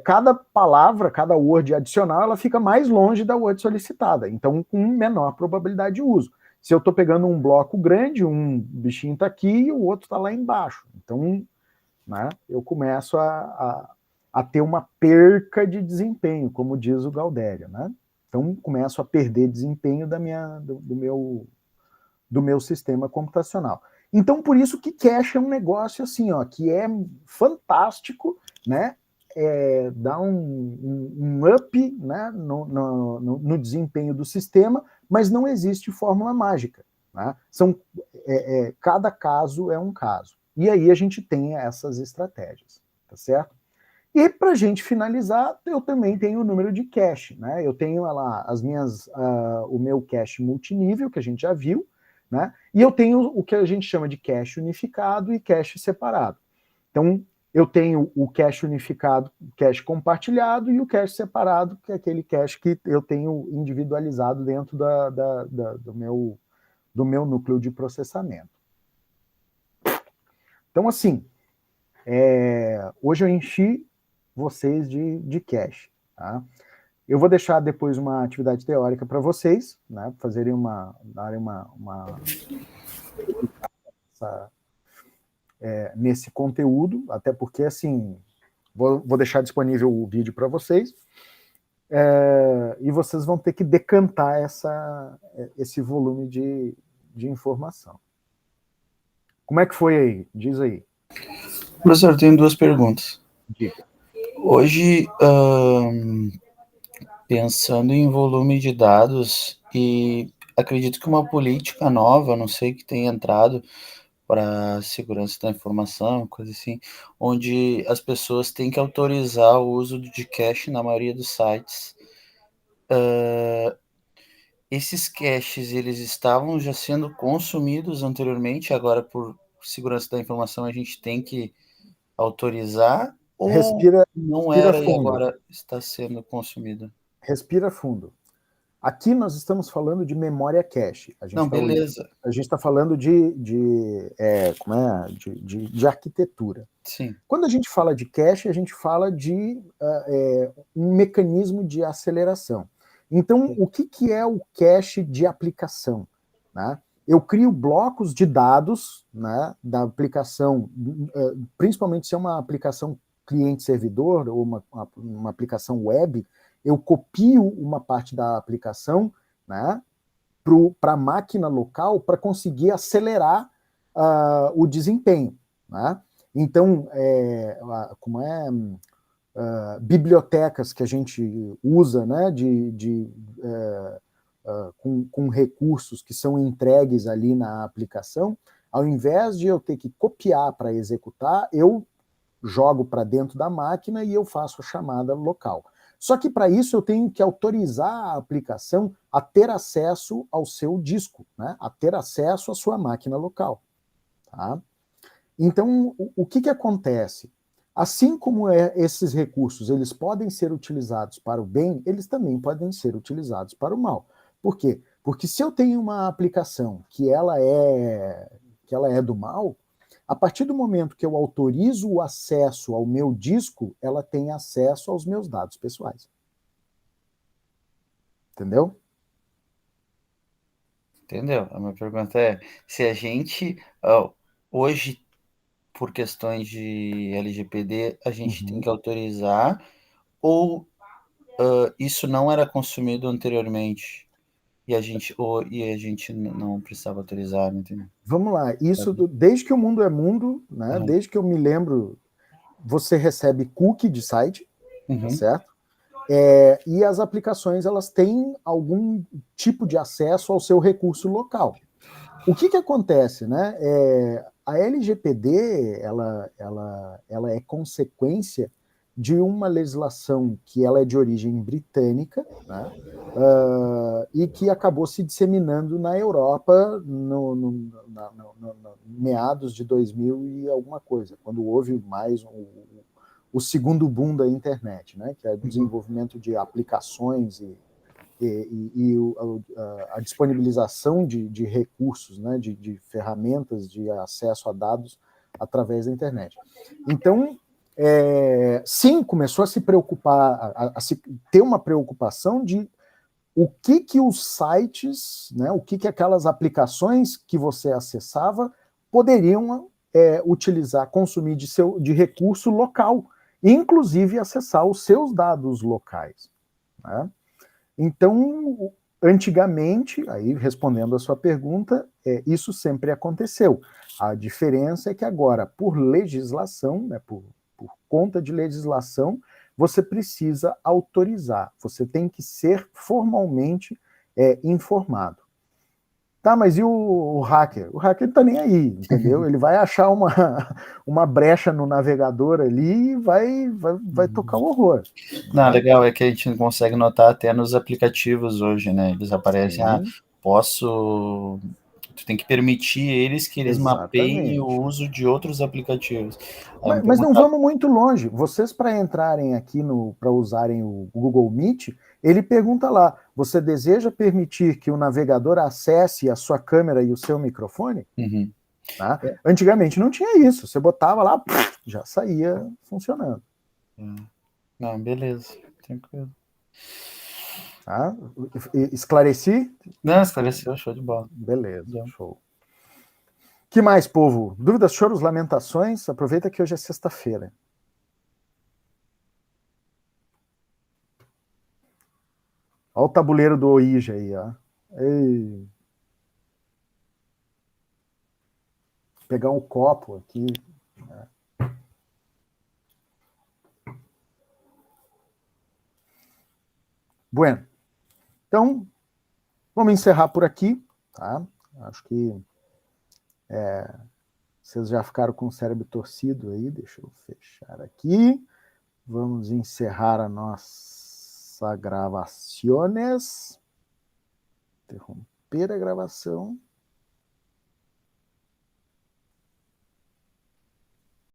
cada palavra, cada word adicional, ela fica mais longe da word solicitada, então com menor probabilidade de uso. Se eu estou pegando um bloco grande, um bichinho está aqui e o outro está lá embaixo. Então, né, eu começo a ter uma perca de desempenho, como diz o Galdério. Né? Então, começo a perder desempenho do meu sistema computacional. Então, por isso que cache é um negócio assim, ó, que é fantástico, né? Dá um up, né, no desempenho do sistema, mas não existe fórmula mágica. Né? Cada caso é um caso. E aí a gente tem essas estratégias, tá certo? E para a gente finalizar, eu também tenho o número de cache. Né? Eu tenho lá o meu cache multinível, que a gente já viu, né? E eu tenho o que a gente chama de cache unificado e cache separado. Então, eu tenho o cache unificado, o cache compartilhado, e o cache separado, que é aquele cache que eu tenho individualizado dentro do meu núcleo de processamento. Então, assim, hoje eu enchi vocês de cache. Tá? Eu vou deixar depois uma atividade teórica para vocês, né, fazerem nesse conteúdo, até porque, assim, vou deixar disponível o vídeo para vocês, e vocês vão ter que decantar esse volume de informação. Como é que foi aí? Diz aí. Professor, eu tenho 2 perguntas. Diga. Hoje, pensando em volume de dados, e acredito que uma política nova, não sei, que tenha entrado para segurança da informação, coisa assim, onde as pessoas têm que autorizar o uso de cache na maioria dos sites. Esses caches, eles estavam já sendo consumidos anteriormente, agora por segurança da informação a gente tem que autorizar, ou não era fundo. E agora está sendo consumido? Respira fundo. Aqui nós estamos falando de memória cache. A gente está falando de arquitetura. Sim. Quando a gente fala de cache, a gente fala de um mecanismo de aceleração. Então, o que é o cache de aplicação? Né? Eu crio blocos de dados, né, da aplicação, principalmente se é uma aplicação cliente-servidor ou uma aplicação web, eu copio uma parte da aplicação, né, para a máquina local para conseguir acelerar o desempenho. Né? Então, bibliotecas que a gente usa, né, com recursos que são entregues ali na aplicação, ao invés de eu ter que copiar para executar, eu jogo para dentro da máquina e eu faço a chamada local. Só que para isso eu tenho que autorizar a aplicação a ter acesso ao seu disco, né, a ter acesso à sua máquina local. Tá? Então, o que acontece? Assim como esses recursos eles podem ser utilizados para o bem, eles também podem ser utilizados para o mal. Por quê? Porque se eu tenho uma aplicação que ela é do mal, a partir do momento que eu autorizo o acesso ao meu disco, ela tem acesso aos meus dados pessoais. Entendeu? Entendeu? A minha pergunta é, se a gente, hoje, por questões de LGPD, a gente tem que autorizar, ou isso não era consumido anteriormente e a gente não precisava autorizar, entendeu? Vamos lá, isso desde que o mundo é mundo, né? Desde que eu me lembro, você recebe cookie de site, tá certo? E as aplicações elas têm algum tipo de acesso ao seu recurso local. O que acontece, né? A LGPD ela é consequência de uma legislação que ela é de origem britânica, né? E que acabou se disseminando na Europa no meados de 2000 e alguma coisa, quando houve mais o segundo boom da internet, né? Que é o desenvolvimento de aplicações e a disponibilização de recursos, né, de ferramentas de acesso a dados através da internet. Então, sim, começou a se preocupar, a ter uma preocupação de o que os sites, né, o que aquelas aplicações que você acessava poderiam utilizar, consumir de recurso local, inclusive acessar os seus dados locais, né? Então, antigamente, aí respondendo a sua pergunta, isso sempre aconteceu. A diferença é que agora, por legislação, né, por conta de legislação, você precisa autorizar, você tem que ser formalmente informado. Tá, mas e o hacker? O hacker não tá nem aí, entendeu? Ele vai achar uma brecha no navegador ali e vai tocar o horror. Não, legal, é que a gente consegue notar até nos aplicativos hoje, né? Eles aparecem, tu tem que permitir eles que eles mapeiem o uso de outros aplicativos. Mas não vamos muito longe. Vocês, para entrarem aqui para usarem o Google Meet, ele pergunta lá, você deseja permitir que o navegador acesse a sua câmera e o seu microfone? Tá? Antigamente não tinha isso. Você botava lá, já saía funcionando. Não, beleza. Tranquilo. Tá? Esclareci? Não, esclareceu, show de bola. Beleza, show. Que mais, povo? Dúvidas, choros, lamentações? Aproveita que hoje é sexta-feira. Olha o tabuleiro do Ouija aí, ó. Ei. Vou pegar um copo aqui. Bueno. Então, vamos encerrar por aqui, tá? Acho que vocês já ficaram com o cérebro torcido aí. Deixa eu fechar aqui. Vamos encerrar a nossa gravações. Interromper a gravação.